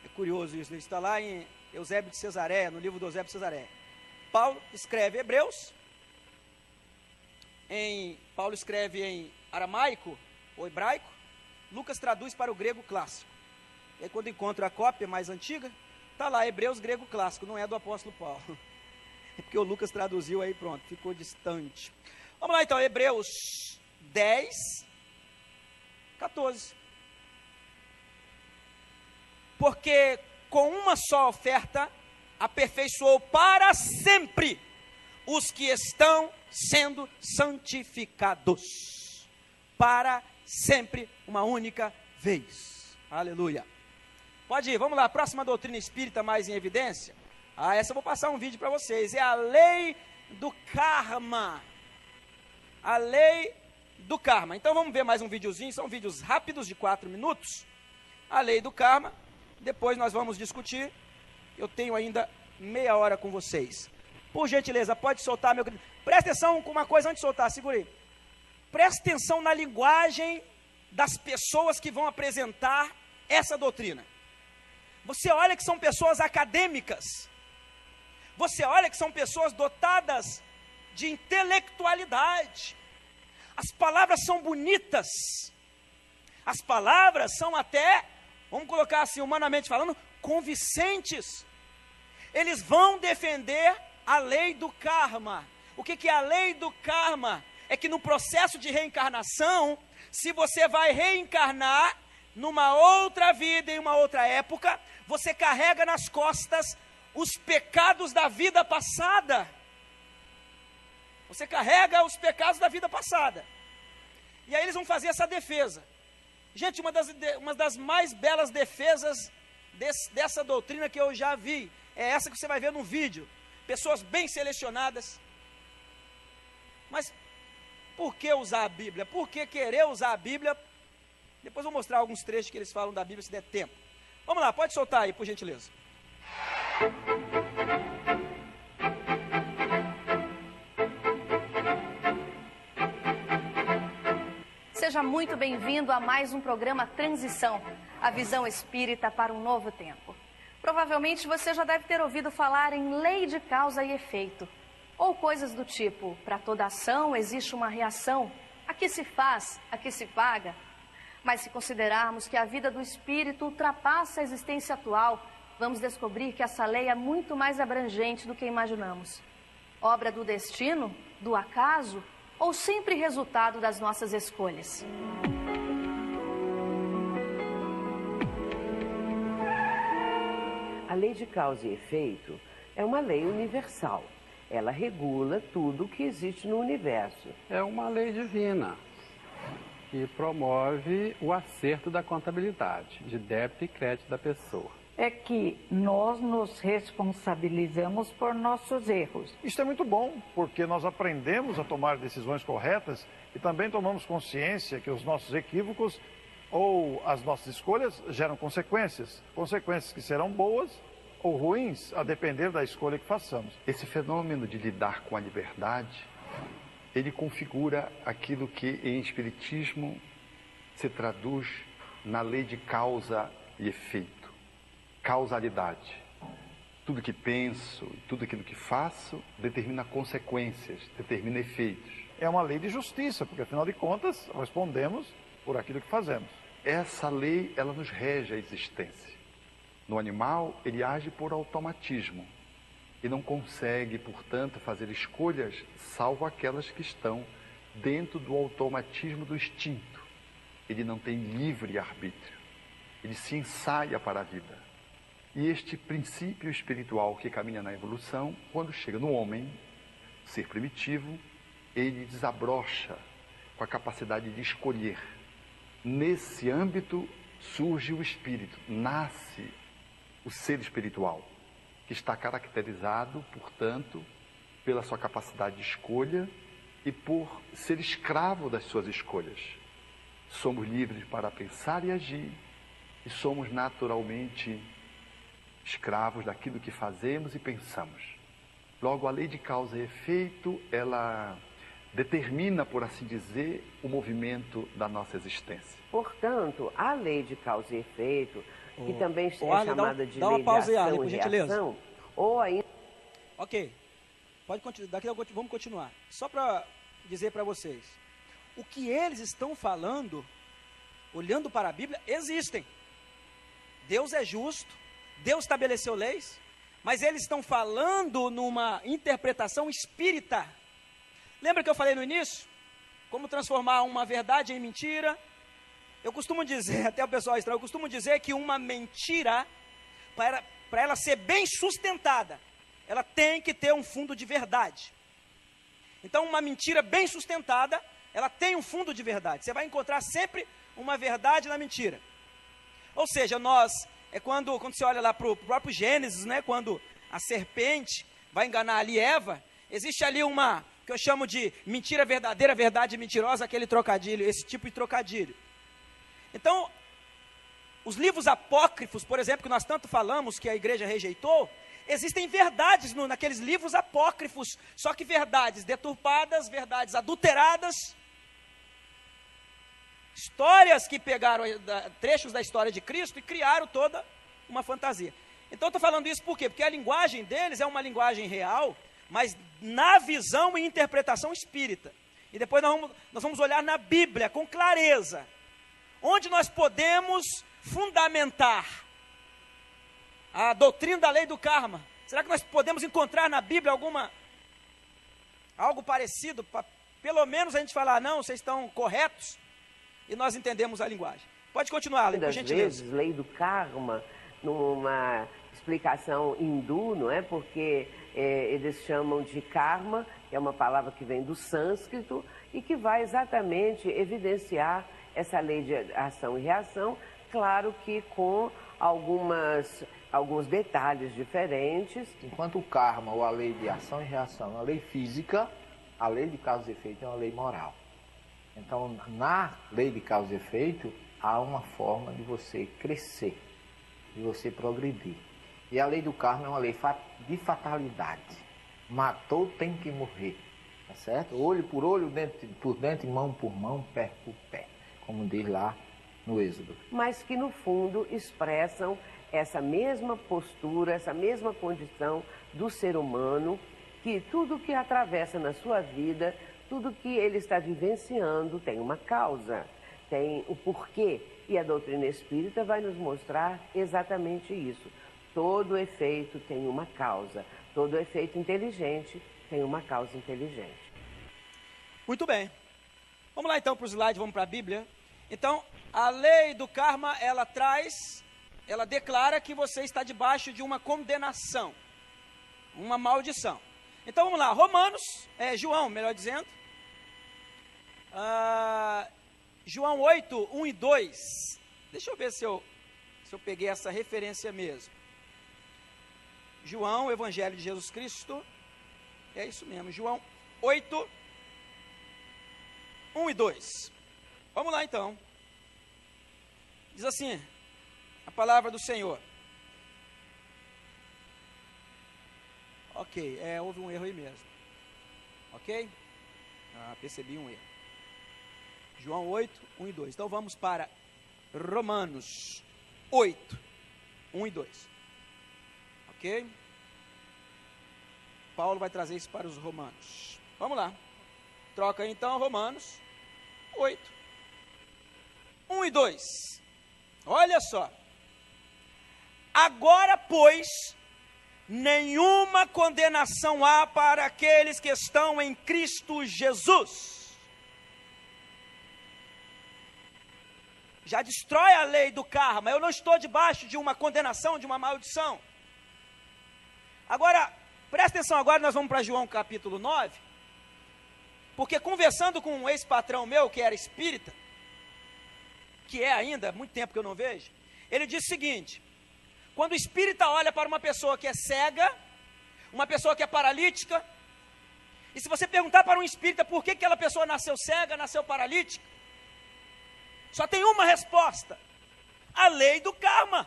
É curioso isso, está lá em Eusébio de Cesareia, no livro do Eusébio de Cesareia. Paulo escreve Hebreus, Paulo escreve em aramaico ou hebraico, Lucas traduz para o grego clássico. E aí quando encontra a cópia mais antiga, está lá Hebreus grego clássico, não é do apóstolo Paulo. É porque o Lucas traduziu aí, pronto, ficou distante. Vamos lá então, Hebreus 10, 14. Porque com uma só oferta, aperfeiçoou para sempre os que estão sendo santificados. Para sempre, uma única vez. Aleluia. Pode ir, vamos lá, próxima doutrina espírita mais em evidência. Essa eu vou passar um vídeo para vocês. É a lei do karma. A lei do karma. Então vamos ver mais um videozinho, são vídeos rápidos de 4 minutos. A lei do karma, depois nós vamos discutir. Eu tenho ainda meia hora com vocês. Por gentileza, pode soltar, meu querido. Presta atenção com uma coisa antes de soltar, segura aí. Presta atenção na linguagem das pessoas que vão apresentar essa doutrina. Você olha que são pessoas acadêmicas. Você olha que são pessoas dotadas de intelectualidade. As palavras são bonitas. As palavras são até, vamos colocar assim, humanamente falando, convincentes. Eles vão defender a lei do karma. O que é a lei do karma? É que no processo de reencarnação, se você vai reencarnar numa outra vida, em uma outra época, você carrega nas costas os pecados da vida passada. Você carrega os pecados da vida passada. E aí eles vão fazer essa defesa. Gente, uma das mais belas defesas dessa doutrina que eu já vi, é essa que você vai ver no vídeo. Pessoas bem selecionadas. Mas por que usar a Bíblia? Por que querer usar a Bíblia? Depois eu vou mostrar alguns trechos que eles falam da Bíblia, se der tempo. Vamos lá, pode soltar aí, por gentileza. Seja muito bem-vindo a mais um programa Transição, a visão espírita para um novo tempo. Provavelmente você já deve ter ouvido falar em lei de causa e efeito, ou coisas do tipo, para toda ação existe uma reação, a que se faz, a que se paga. Mas se considerarmos que a vida do espírito ultrapassa a existência atual, vamos descobrir que essa lei é muito mais abrangente do que imaginamos. Obra do destino, do acaso, ou sempre resultado das nossas escolhas? A lei de causa e efeito é uma lei universal. Ela regula tudo o que existe no universo. É uma lei divina que promove o acerto da contabilidade, de débito e crédito da pessoa. É que nós nos responsabilizamos por nossos erros. Isso é muito bom, porque nós aprendemos a tomar decisões corretas e também tomamos consciência que os nossos equívocos ou as nossas escolhas geram consequências. Consequências que serão boas ou ruins, a depender da escolha que façamos. Esse fenômeno de lidar com a liberdade, ele configura aquilo que em Espiritismo se traduz na lei de causa e efeito. Causalidade. Tudo que penso, tudo aquilo que faço, determina consequências, determina efeitos. É uma lei de justiça, porque afinal de contas, respondemos por aquilo que fazemos. Essa lei, ela nos rege a existência. No animal, ele age por automatismo e não consegue, portanto, fazer escolhas, salvo aquelas que estão dentro do automatismo do instinto. Ele não tem livre arbítrio, ele se ensaia para a vida. E este princípio espiritual que caminha na evolução, quando chega no homem, ser primitivo, ele desabrocha com a capacidade de escolher. Nesse âmbito surge o espírito, nasce o ser espiritual, que está caracterizado, portanto, pela sua capacidade de escolha e por ser escravo das suas escolhas. Somos livres para pensar e agir, e somos naturalmente escravos daquilo que fazemos e pensamos. Logo, a lei de causa e efeito, ela determina, por assim dizer, o movimento da nossa existência. Portanto, a lei de causa e efeito, que também é chamada de dá uma lei de pausa aí, ação Arlen, por e gentileza. reação, ou ainda... Ok, pode continuar, vamos continuar. Só para dizer para vocês, o que eles estão falando, olhando para a Bíblia, existem. Deus é justo, Deus estabeleceu leis, mas eles estão falando numa interpretação espírita. Lembra que eu falei no início? Como transformar uma verdade em mentira? Eu costumo dizer, até o pessoal estranho, eu costumo dizer que uma mentira, para ela ser bem sustentada, ela tem que ter um fundo de verdade. Então, uma mentira bem sustentada, ela tem um fundo de verdade. Você vai encontrar sempre uma verdade na mentira. Ou seja, quando você olha lá para o próprio Gênesis, né, quando a serpente vai enganar ali Eva, existe ali uma, que eu chamo de mentira verdadeira, verdade mentirosa, aquele trocadilho, esse tipo de trocadilho. Então, os livros apócrifos, por exemplo, que nós tanto falamos, que a igreja rejeitou, existem verdades naqueles livros apócrifos, só que verdades deturpadas, verdades adulteradas, histórias que pegaram trechos da história de Cristo e criaram toda uma fantasia. Então eu estou falando isso por quê? Porque a linguagem deles é uma linguagem real, mas na visão e interpretação espírita. E depois nós vamos olhar na Bíblia com clareza, onde nós podemos fundamentar a doutrina da lei do karma. Será que nós podemos encontrar na Bíblia algo parecido, para pelo menos a gente falar, não, vocês estão corretos, e nós entendemos a linguagem. Pode continuar, Alan, por gentileza. Vezes, lei do karma, numa explicação hindu, não é? Porque eles chamam de karma, que é uma palavra que vem do sânscrito, e que vai exatamente evidenciar essa lei de ação e reação, claro que com alguns detalhes diferentes. Enquanto o karma, ou a lei de ação e reação, é uma lei física, a lei de causa e efeito é uma lei moral. Então, na lei de causa e efeito, há uma forma de você crescer, de você progredir. E a lei do karma é uma lei de fatalidade. Matou, tem que morrer. Tá certo? Olho por olho, dente por dente, mão por mão, pé por pé. Como diz lá no Êxodo. Mas que no fundo expressam essa mesma postura, essa mesma condição do ser humano, que tudo que atravessa na sua vida, tudo que ele está vivenciando tem uma causa, tem o porquê. E a doutrina espírita vai nos mostrar exatamente isso. Todo efeito tem uma causa, todo efeito inteligente tem uma causa inteligente. Muito bem. Vamos lá então para o slide, vamos para a Bíblia. Então, a lei do karma, ela declara que você está debaixo de uma condenação, uma maldição. Então vamos lá, João, melhor dizendo, João 8, 1 e 2, deixa eu ver se eu peguei essa referência mesmo. João, Evangelho de Jesus Cristo, é isso mesmo, João 8, 1 e 2. Vamos lá então. Diz assim, a palavra do Senhor. Ok, houve um erro aí mesmo. Ok? Percebi um erro. João 8, 1 e 2. Então vamos para Romanos 8, 1 e 2. Ok? Paulo vai trazer isso para os romanos. Vamos lá. Troca então Romanos 8, 1 e 2. Olha só. Agora, pois, nenhuma condenação há para aqueles que estão em Cristo Jesus. Já destrói a lei do karma. Eu não estou debaixo de uma condenação, de uma maldição. Agora, presta atenção, agora nós vamos para João capítulo 9. Porque conversando com um ex-patrão meu, que era espírita, que é ainda, há muito tempo que eu não vejo, ele disse o seguinte: quando o espírita olha para uma pessoa que é cega, uma pessoa que é paralítica, e se você perguntar para um espírita por que aquela pessoa nasceu cega, nasceu paralítica, só tem uma resposta: a lei do karma.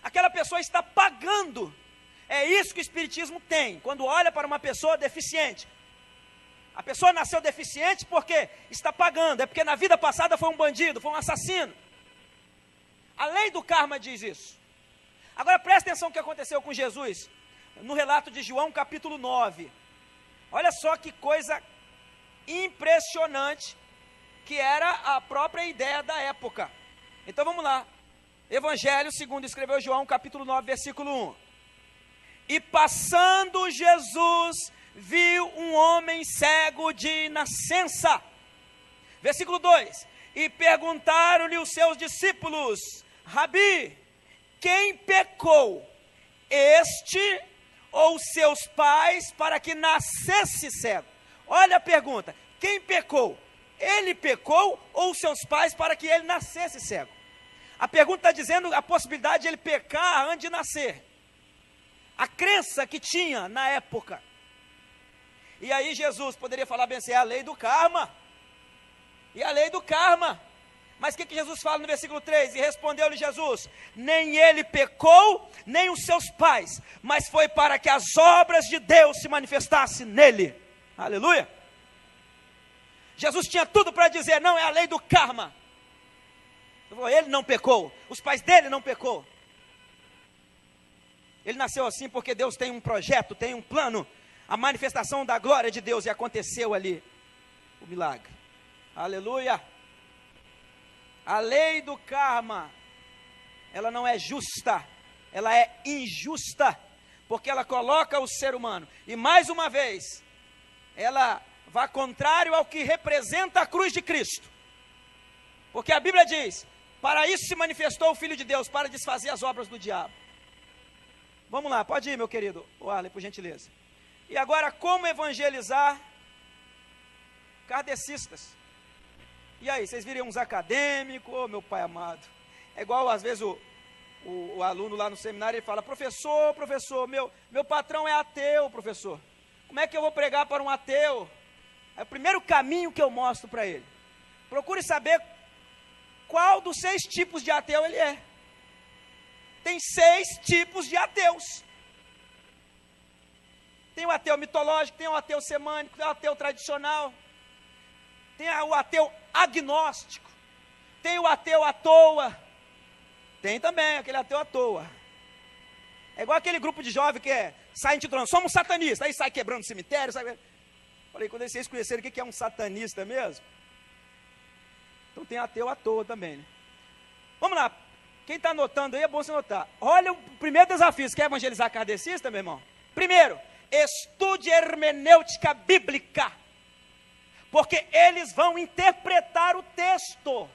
Aquela pessoa está pagando. É isso que o espiritismo tem, quando olha para uma pessoa deficiente. A pessoa nasceu deficiente porque está pagando, é porque na vida passada foi um bandido, foi um assassino. A lei do karma diz isso. Agora presta atenção no que aconteceu com Jesus, no relato de João capítulo 9. Olha só que coisa impressionante, que era a própria ideia da época. Então vamos lá, Evangelho segundo escreveu João, capítulo 9, versículo 1. E passando Jesus, viu um homem cego de nascença. Versículo 2. E perguntaram-lhe os seus discípulos: Rabi, quem pecou, este ou seus pais, para que nascesse cego? Olha a pergunta: quem pecou? Ele pecou ou seus pais para que ele nascesse cego? A pergunta está dizendo a possibilidade de ele pecar antes de nascer. A crença que tinha na época. E aí Jesus poderia falar bem assim: é a lei do karma. E a lei do karma. Mas o que Jesus fala no versículo 3? E respondeu-lhe Jesus: nem ele pecou, nem os seus pais, mas foi para que as obras de Deus se manifestassem nele. Aleluia. Jesus tinha tudo para dizer: não, é a lei do karma. Ele não pecou, os pais dele não pecou. Ele nasceu assim porque Deus tem um projeto, tem um plano, a manifestação da glória de Deus, e aconteceu ali o milagre. Aleluia. A lei do karma, ela não é justa, ela é injusta, porque ela coloca o ser humano, e mais uma vez, ela vai contrário ao que representa a cruz de Cristo, porque a Bíblia diz: para isso se manifestou o Filho de Deus, para desfazer as obras do diabo. Vamos lá, pode ir, meu querido Arley, por gentileza. E agora, como evangelizar kardecistas? E aí, vocês viram uns acadêmicos, oh, meu pai amado, é igual às vezes o aluno lá no seminário, ele fala: professor, meu patrão é ateu, professor, como é que eu vou pregar para um ateu? É o primeiro caminho que eu mostro para ele: procure saber qual dos 6 tipos de ateu ele é. Tem 6 tipos de ateus. Tem o ateu mitológico, tem o ateu semânico, tem o ateu tradicional, tem o ateu agnóstico, tem o ateu à toa, tem também aquele ateu à toa. É igual aquele grupo de jovens que sai intitulando: somos satanistas, aí sai quebrando cemitério, sai... Falei, quando vocês conhecerem o que é um satanista mesmo, então tem ateu à toa também, né? Vamos lá, quem está anotando aí, é bom você anotar. Olha o primeiro desafio: você quer evangelizar kardecista, meu irmão? Primeiro, estude hermenêutica bíblica, porque eles vão interpretar o texto,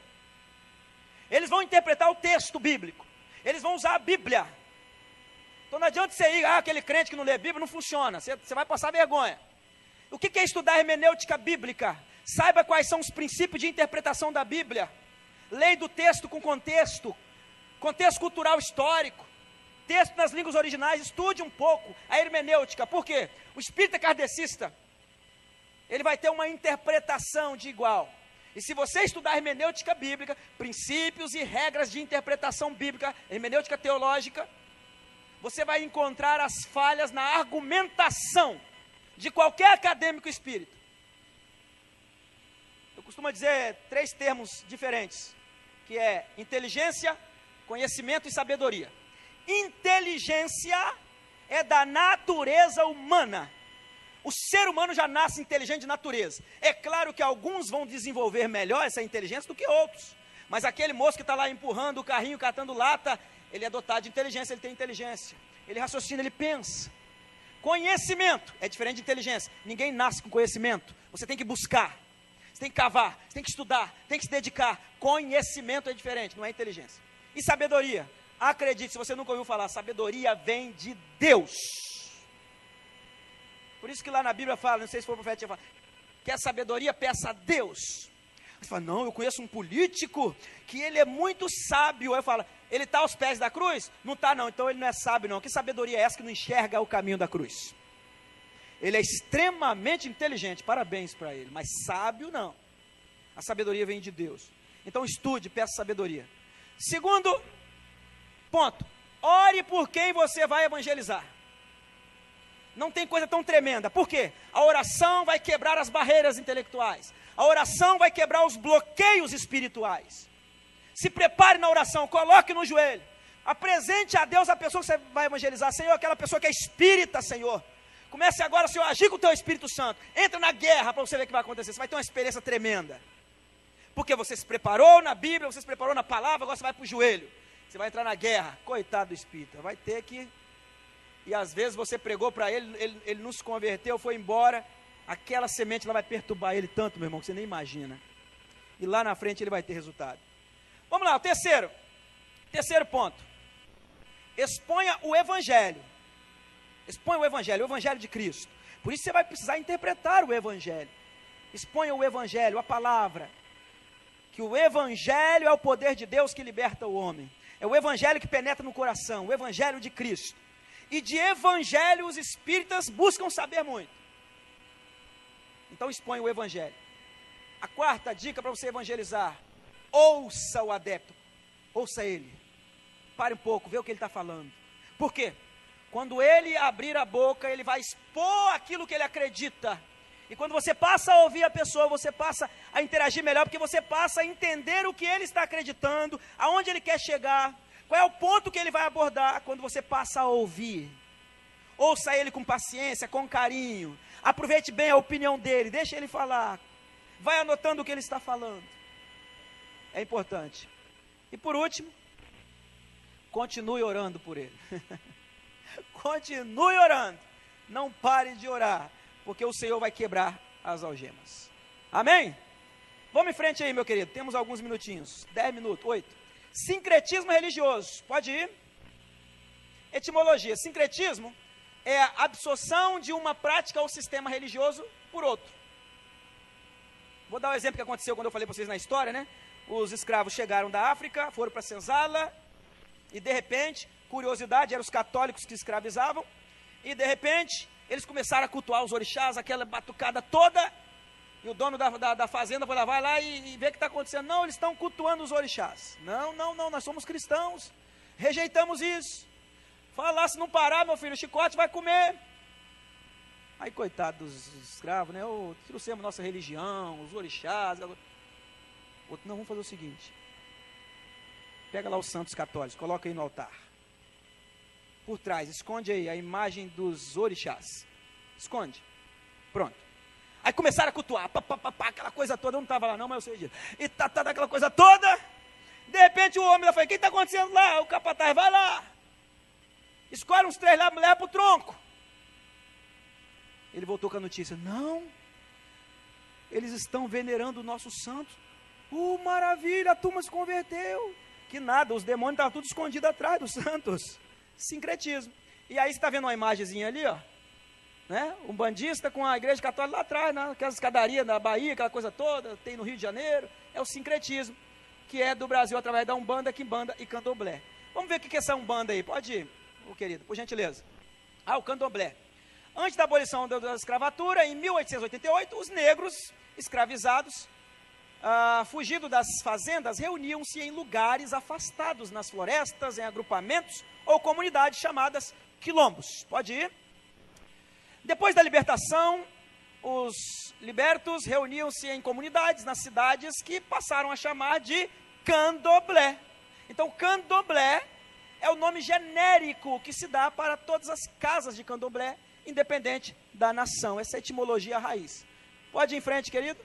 eles vão interpretar o texto bíblico, eles vão usar a Bíblia. Então não adianta você ir: aquele crente que não lê Bíblia, não funciona, você vai passar vergonha. O que é estudar hermenêutica bíblica? Saiba quais são os princípios de interpretação da Bíblia, lei do texto com contexto cultural histórico, texto nas línguas originais. Estude um pouco a hermenêutica. Por quê? O espírita kardecista, ele vai ter uma interpretação de igual. E se você estudar hermenêutica bíblica, princípios e regras de interpretação bíblica, hermenêutica teológica, você vai encontrar as falhas na argumentação de qualquer acadêmico espírita. Eu costumo dizer 3 termos diferentes, que é inteligência, conhecimento e sabedoria. Inteligência é da natureza humana. O ser humano já nasce inteligente de natureza. É claro que alguns vão desenvolver melhor essa inteligência do que outros, mas aquele moço que está lá empurrando o carrinho, catando lata, ele é dotado de inteligência, ele tem inteligência, ele raciocina, ele pensa. Conhecimento é diferente de inteligência. Ninguém nasce com conhecimento, você tem que buscar, você tem que cavar, você tem que estudar, tem que se dedicar. Conhecimento é diferente, não é inteligência. E sabedoria, acredite, se você nunca ouviu falar, sabedoria vem de Deus. Por isso que lá na Bíblia fala, não sei se for o profeta, fala, quer sabedoria, peça a Deus. Você fala: não, eu conheço um político que ele é muito sábio. Aí eu falo: ele está aos pés da cruz? Não está não, então ele não é sábio não. Que sabedoria é essa que não enxerga o caminho da cruz? Ele é extremamente inteligente, parabéns para ele, mas sábio não. A sabedoria vem de Deus. Então estude, peça sabedoria. Segundo ponto, ore por quem você vai evangelizar. Não tem coisa tão tremenda. Por quê? A oração vai quebrar as barreiras intelectuais. A oração vai quebrar os bloqueios espirituais. Se prepare na oração, coloque no joelho. Apresente a Deus a pessoa que você vai evangelizar. Senhor, aquela pessoa que é espírita, Senhor. Comece agora, Senhor, a agir com o teu Espírito Santo. Entra na guerra para você ver o que vai acontecer. Você vai ter uma experiência tremenda. Porque você se preparou na Bíblia, você se preparou na palavra, agora você vai para o joelho. Você vai entrar na guerra. Coitado do espírita, vai ter que... E às vezes você pregou para ele não se converteu, foi embora. Aquela semente ela vai perturbar ele tanto, meu irmão, que você nem imagina. E lá na frente ele vai ter resultado. Vamos lá, o terceiro ponto. Exponha o evangelho. Exponha o evangelho de Cristo. Por isso você vai precisar interpretar o evangelho. Exponha o evangelho, a palavra. Que o evangelho é o poder de Deus que liberta o homem. É o evangelho que penetra no coração, o evangelho de Cristo. E de evangelho os espíritas buscam saber muito. Então exponha o evangelho. A quarta dica para você evangelizar: ouça o adepto, ouça ele. Pare um pouco, vê o que ele está falando. Por quê? Quando ele abrir a boca, ele vai expor aquilo que ele acredita. E quando você passa a ouvir a pessoa, você passa a interagir melhor, porque você passa a entender o que ele está acreditando, aonde ele quer chegar, qual é o ponto que ele vai abordar. Quando você passa a ouvir, ouça ele com paciência, com carinho, aproveite bem a opinião dele, deixa ele falar, vai anotando o que ele está falando. É importante. E por último, continue orando por ele. Continue orando, não pare de orar, porque o Senhor vai quebrar as algemas. Amém? Vamos em frente aí, meu querido, temos alguns minutinhos, 10 minutos, 8. Sincretismo religioso, pode ir? Etimologia: sincretismo é a absorção de uma prática ou sistema religioso por outro. Vou dar um exemplo que aconteceu quando eu falei para vocês na história, né? Os escravos chegaram da África, foram para Senzala, e de repente, curiosidade, eram os católicos que escravizavam, e de repente, eles começaram a cultuar os orixás, aquela batucada toda, e o dono da fazenda foi lá, vai lá e vê o que está acontecendo. Não, eles estão cultuando os orixás. Não, nós somos cristãos, rejeitamos isso. Fala lá, se não parar, meu filho, o chicote vai comer. Aí, coitado dos escravos, né? Trouxemos nossa religião, os orixás. Outro, não, vamos fazer o seguinte. Pega lá os santos católicos, coloca aí no altar. Por trás, esconde aí a imagem dos orixás. Esconde. Pronto. Aí começaram a cultuar, aquela coisa toda. Eu não estava lá não, mas eu sei disso. E aquela coisa toda. De repente o homem lá falou: o que está acontecendo lá? O capataz, vai lá. Escolhe uns 3 lá, leva para o tronco. Ele voltou com a notícia: não, eles estão venerando o nosso santo. Maravilha, a turma se converteu. Que nada, os demônios estavam tudo escondidos atrás dos santos. Sincretismo. E aí você está vendo uma imagenzinha ali, ó, né? Um bandista com a igreja católica lá atrás, né? Aquelas escadarias da Bahia, aquela coisa toda, tem no Rio de Janeiro. É o sincretismo, que é do Brasil através da Umbanda, Quimbanda e Candomblé. Vamos ver o que é essa Umbanda aí, pode ir, querido, por gentileza. O Candomblé. Antes da abolição da escravatura, em 1888, os negros escravizados, fugindo das fazendas, reuniam-se em lugares afastados, nas florestas, em agrupamentos ou comunidades chamadas quilombos. Pode ir. Depois da libertação, os libertos reuniam-se em comunidades nas cidades que passaram a chamar de candomblé. Então, candomblé é o nome genérico que se dá para todas as casas de candomblé, independente da nação. Essa é a etimologia raiz. Pode ir em frente, querido.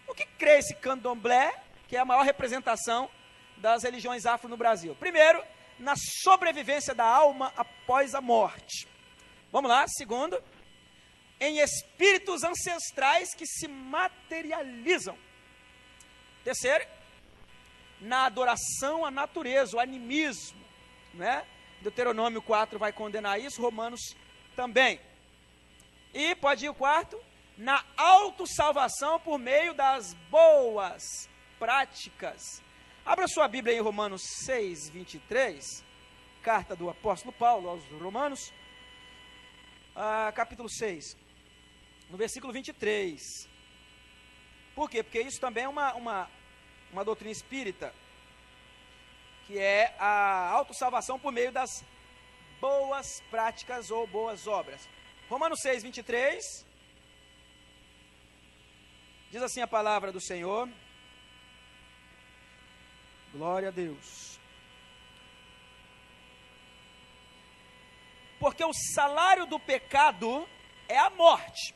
O que crê esse candomblé, que é a maior representação das religiões afro no Brasil? Primeiro, na sobrevivência da alma após a morte. Vamos lá. Segundo, em espíritos ancestrais que se materializam. Terceiro, na adoração à natureza, o animismo, né? Deuteronômio 4 vai condenar isso, Romanos também. E pode ir o quarto, na autossalvação por meio das boas práticas. Abra sua Bíblia em Romanos 6, 23, carta do apóstolo Paulo aos Romanos, capítulo 6, no versículo 23. Por quê? Porque isso também é uma doutrina espírita, que é a autossalvação por meio das boas práticas ou boas obras. Romanos 6, 23, diz assim a palavra do Senhor. Glória a Deus. Porque o salário do pecado é a morte,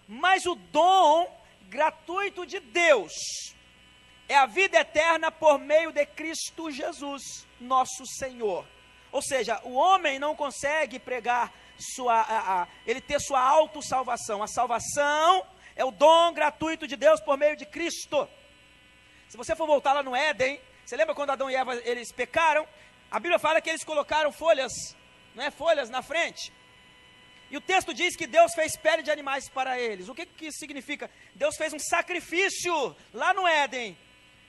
mas o dom gratuito de Deus é a vida eterna por meio de Cristo Jesus, nosso Senhor. Ou seja, o homem não consegue pregar ele ter sua autossalvação. A salvação é o dom gratuito de Deus por meio de Cristo. Se você for voltar lá no Éden, você lembra quando Adão e Eva eles pecaram? A Bíblia fala que eles colocaram folhas na frente. E o texto diz que Deus fez pele de animais para eles. O que isso significa? Deus fez um sacrifício lá no Éden.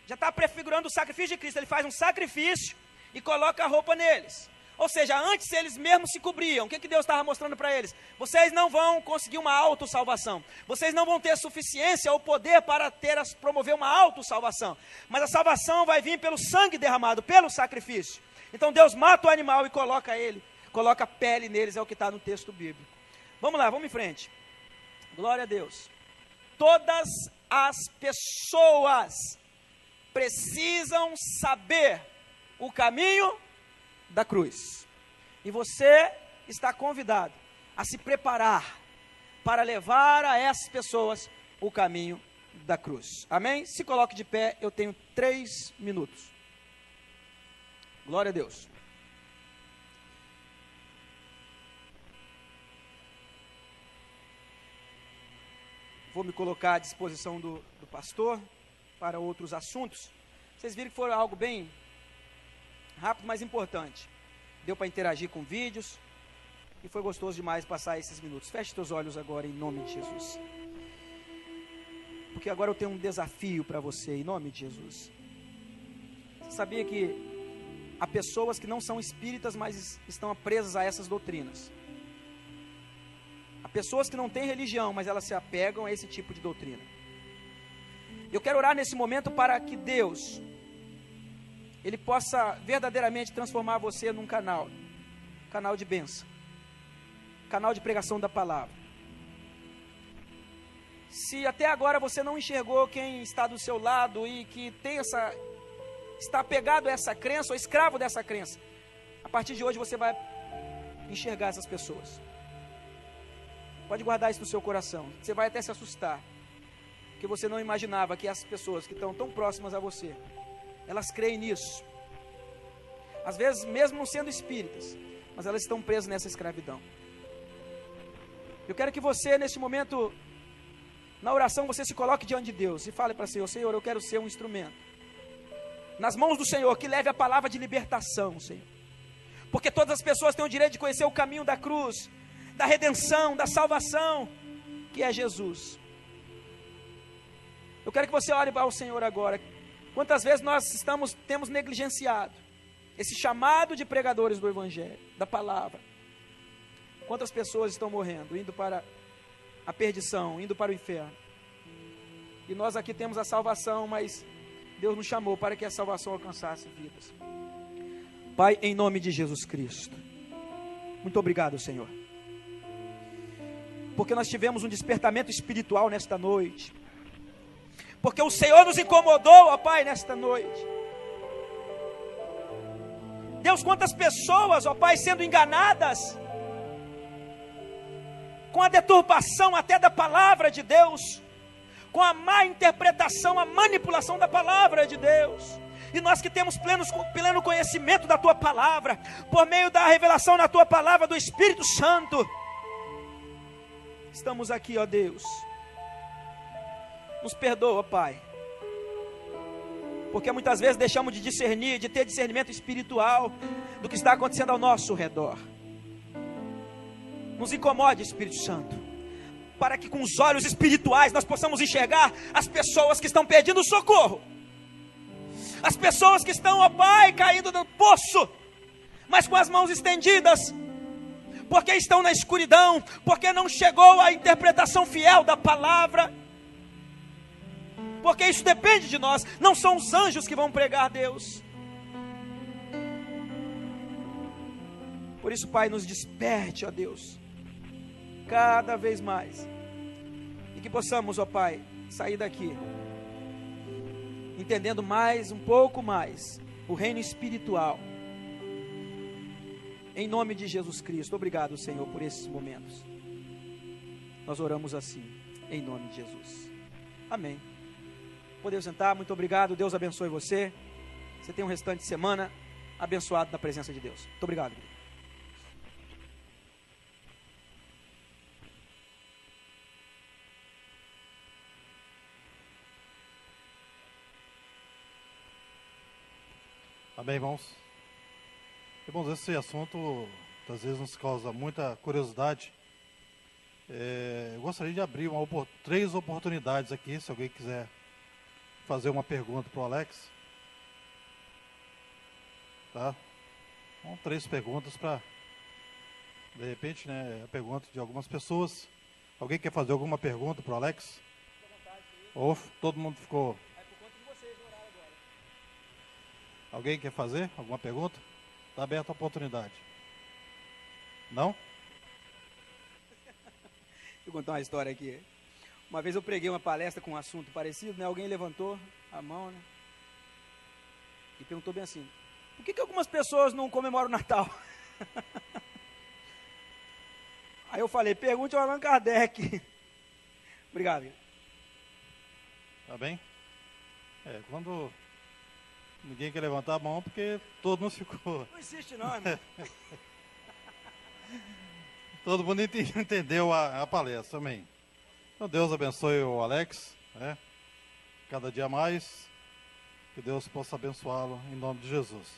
Já está prefigurando o sacrifício de Cristo. Ele faz um sacrifício e coloca a roupa neles. Ou seja, antes eles mesmos se cobriam. O que Deus estava mostrando para eles? Vocês não vão conseguir uma autossalvação. Vocês não vão ter suficiência ou poder para promover uma autossalvação. Mas a salvação vai vir pelo sangue derramado, pelo sacrifício. Então Deus mata o animal e coloca a pele neles, é o que está no texto bíblico. Vamos lá, vamos em frente. Glória a Deus. Todas as pessoas precisam saber o caminho da cruz. E você está convidado a se preparar para levar a essas pessoas o caminho da cruz. Amém? Se coloque de pé, eu tenho 3 minutos. Glória a Deus. Vou me colocar à disposição do pastor para outros assuntos. Vocês viram que foi algo bem rápido, mas importante. Deu para interagir com vídeos e foi gostoso demais passar esses minutos. Feche seus olhos agora em nome de Jesus. Porque agora eu tenho um desafio para você em nome de Jesus. Você sabia que há pessoas que não são espíritas, mas estão presas a essas doutrinas? Há pessoas que não têm religião, mas elas se apegam a esse tipo de doutrina. Eu quero orar nesse momento para que Deus Ele possa verdadeiramente transformar você num canal de bênção, canal de pregação da palavra. Se até agora você não enxergou quem está do seu lado e que está apegado a essa crença ou escravo dessa crença, a partir de hoje você vai enxergar essas pessoas. Pode guardar isso no seu coração. Você vai até se assustar, que você não imaginava que as pessoas que estão tão próximas a você, elas creem nisso. Às vezes, mesmo não sendo espíritas, mas elas estão presas nessa escravidão. Eu quero que você, neste momento, na oração, você se coloque diante de Deus e fale para o Senhor: Senhor, eu quero ser um instrumento nas mãos do Senhor, que leve a palavra de libertação, Senhor. Porque todas as pessoas têm o direito de conhecer o caminho da cruz, da redenção, da salvação, que é Jesus. Eu quero que você ore ao Senhor agora. Quantas vezes nós temos negligenciado esse chamado de pregadores do Evangelho, da palavra? Quantas pessoas estão morrendo, indo para a perdição, indo para o inferno? E nós aqui temos a salvação, mas Deus nos chamou para que a salvação alcançasse vidas. Pai, em nome de Jesus Cristo, muito obrigado, Senhor, porque nós tivemos um despertamento espiritual nesta noite, porque o Senhor nos incomodou, ó Pai, nesta noite. Deus, quantas pessoas, ó Pai, sendo enganadas, com a deturpação até da palavra de Deus, com a má interpretação, a manipulação da palavra de Deus. E nós que temos pleno conhecimento da Tua palavra, por meio da revelação na Tua palavra do Espírito Santo, estamos aqui, ó Deus. Nos perdoa, Pai, porque muitas vezes deixamos de discernir, de ter discernimento espiritual do que está acontecendo ao nosso redor. Nos incomode, Espírito Santo, para que com os olhos espirituais nós possamos enxergar as pessoas que estão pedindo socorro, as pessoas que estão, ó Pai, caindo no poço, mas com as mãos estendidas, porque estão na escuridão, porque não chegou a interpretação fiel da palavra, porque isso depende de nós, não são os anjos que vão pregar Deus. Por isso, Pai, nos desperte, ó Deus, cada vez mais, e que possamos, ó Pai, sair daqui entendendo mais, um pouco mais, o reino espiritual, em nome de Jesus Cristo. Obrigado, Senhor, por esses momentos. Nós oramos assim, em nome de Jesus. Amém. Poder sentar, muito obrigado, Deus abençoe você. Você tem um restante de semana abençoado na presença de Deus. Muito obrigado. Amém, irmãos? Irmãos, esse assunto às vezes nos causa muita curiosidade. Eu gostaria de abrir 3 oportunidades aqui, se alguém quiser fazer uma pergunta para o Alex. Tá? Então, 3 perguntas para, de repente, né, a pergunta de algumas pessoas. Alguém quer fazer alguma pergunta para o Alex? Ou todo mundo ficou... Alguém quer fazer alguma pergunta? Está aberta a oportunidade. Não? Vou contar uma história aqui. Uma vez eu preguei uma palestra com um assunto parecido, né? Alguém levantou a mão, né? E perguntou bem assim: por que algumas pessoas não comemoram o Natal? Aí eu falei: pergunte ao Allan Kardec. Obrigado. Tá bem? Quando ninguém quer levantar a mão, porque todo mundo ficou... Não insiste não, irmão. Todo mundo entendeu a palestra, amém. Então Deus abençoe o Alex, né? Cada dia mais, que Deus possa abençoá-lo em nome de Jesus.